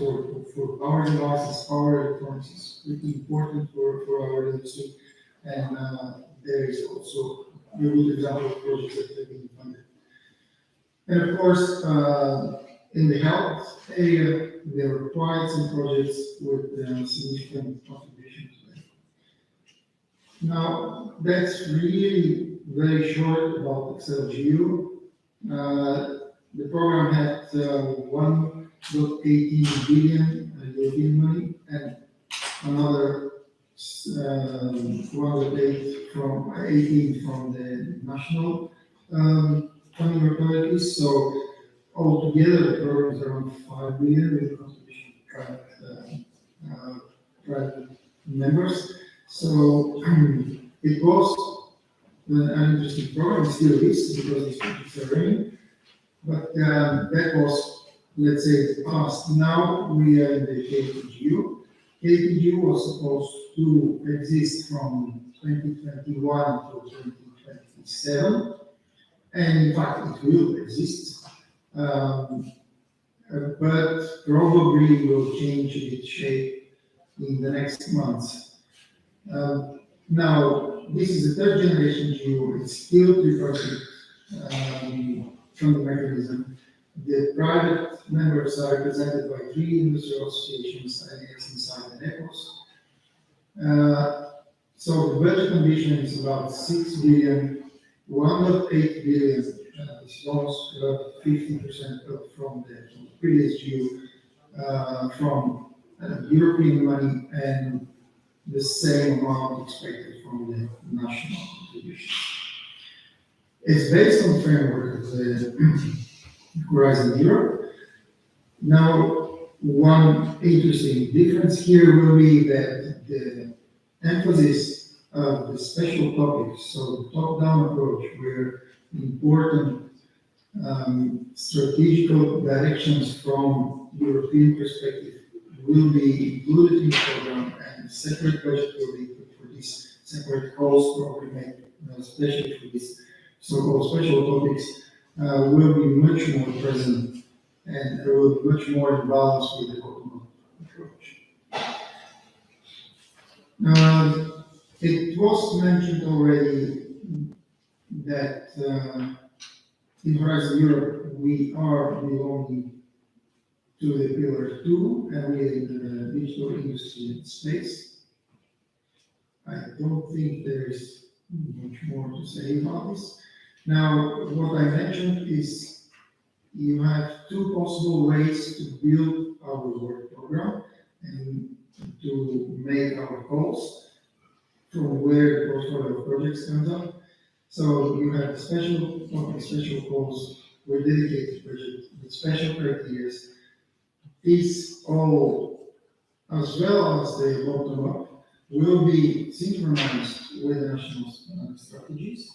for power devices. Power electronics is pretty important for our industry, and there is also a good example of projects that have been funded. And of course, in the health area, there were quite some projects with significant contribution to that. Now, that's really very short about ECSEL-GU. The program had 1.18 billion European money and another 1.8 from 18 from the national funding authorities. So altogether, the program is around 5 billion with the contribution of private members. So it was an interesting program. It still is because these projects are running. But that was, let's say, the past. Now we are in the KDT-JU. KDT-JU was supposed to exist from 2021 to 2027, and in fact it will exist, but probably will change its shape in the next months. Now, this is the third generation GU. It's still 3% from the mechanism. The private members are represented by 3 industrial associations, inside and ECOS. So the budget ambition is about 6 billion, 1.8 billion is almost about 50% up from the previous GU, from European money, and the same amount expected from the national contribution. It's based on the framework of the Horizon Europe. Now, one interesting difference here will be that the emphasis of the special topics, so the top-down approach, where important strategical directions from European perspective will be included in the program, and separate budget will be put for this, separate calls probably made, especially for this so-called special topics, will be much more present and will be much more in balance with the bottom-up approach. It was mentioned already that in Horizon Europe we are belonging to the Pillar 2 and we are in the digital industry space. I don't think there is much more to say about this. Now, what I mentioned is you have 2 possible ways to build our work program and to make our calls from where the portfolio of projects comes up. So you have special topics, special calls with dedicated budget, with special criteria. These all, as well as the bottom-up, will be synchronized with the national strategies,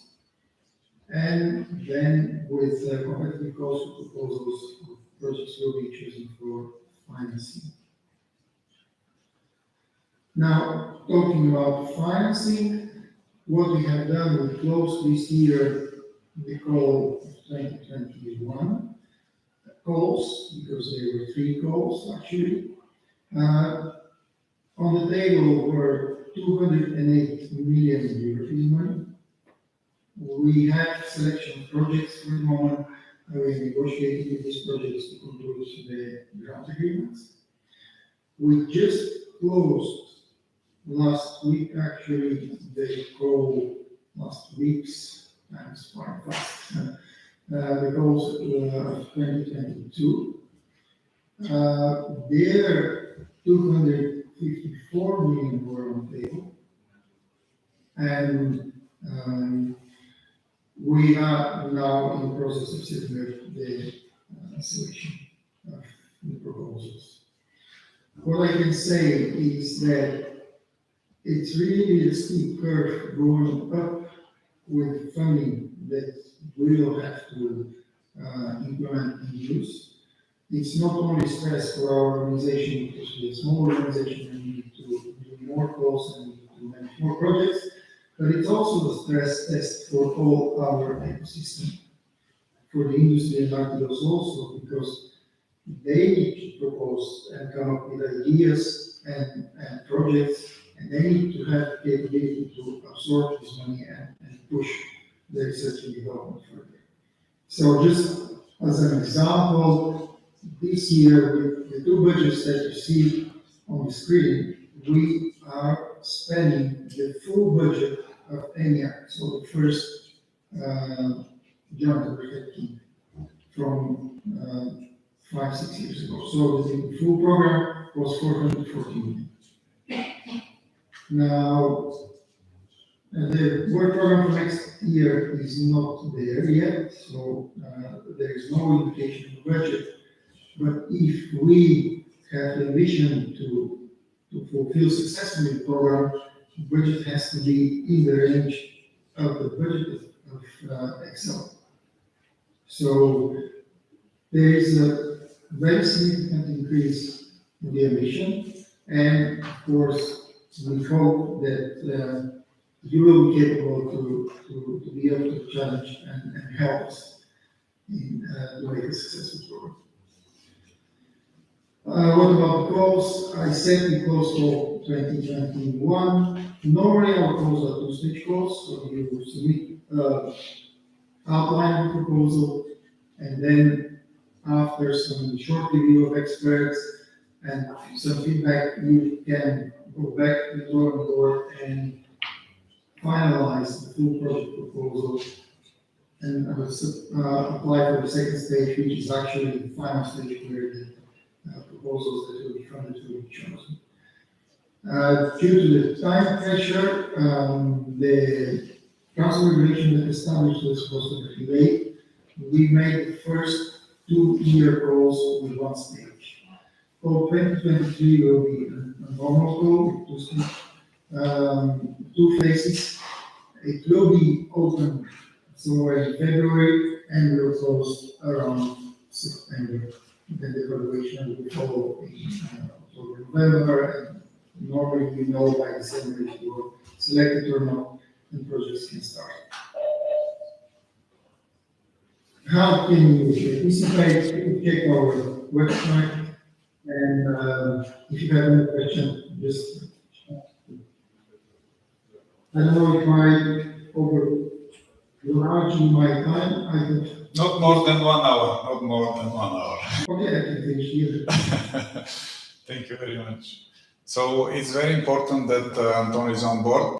and then with competitive cost proposals, projects will be chosen for financing. Now, talking about financing, what we have done, we closed this year the call of 2021 calls, because there were 3 calls actually. On the table were 208 million European money. We have selection projects for the moment. We're negotiating with these projects to conclude the grant agreements. We just closed last week, actually, the call last week's, and it's quite fast, the calls of 2022. There, 254 million were on the table. And we are now in the process of setting up the selection of the proposals. What I can say is that it's really a steep curve going up with funding that we will have to implement and use. It's not only stress for our organization, because we're a small organization and we need to do more calls and to manage more projects, but it's also a stress test for all our ecosystem, for the industry and articles also, because they need to propose and come up with ideas and projects, and they need to have the capability to absorb this money and push the research and development further. So just as an example, this year, with the 2 budgets that you see on the screen, we are spending the full budget of ENIAC, so the first joint undertaking from 5-6 years ago. So the full program was 440 million. Now, the work program for next year is not there yet, so there is no indication of budget. But if we have the vision to fulfill successfully the program, the budget has to be in the range of the budget of ECSEL. So there is a very significant increase in the ambition, and of course, we hope that you will be capable to be up to the challenge and help us in to make a successful program. What about the calls? I said we closed for 2021. Normally our calls are 2-stage calls, so you submit outline of the proposal, and then after some short review of experts and some feedback, you can go back to the drawing board and finalize the full project proposal and apply for the second stage, which is actually the final stage where the proposals that will be funded will be chosen. Due to the time pressure, the council regulation that established was supposed to be delayed. We made the first 2-year calls with 1 stage. For 2023 will be a normal call with 2 phases. It will be open somewhere in February and will close around September. Then the evaluation will follow in October, November, and normally we know by December if you are selected or not, and projects can start. How can you participate? You check our website, and if you have any question, just I don't know if I overlarge my time. I have
Not more than 1 hour. Not more than 1 hour.
okay, I can finish here.
Thank you very much. So it's very important that Anton is on board.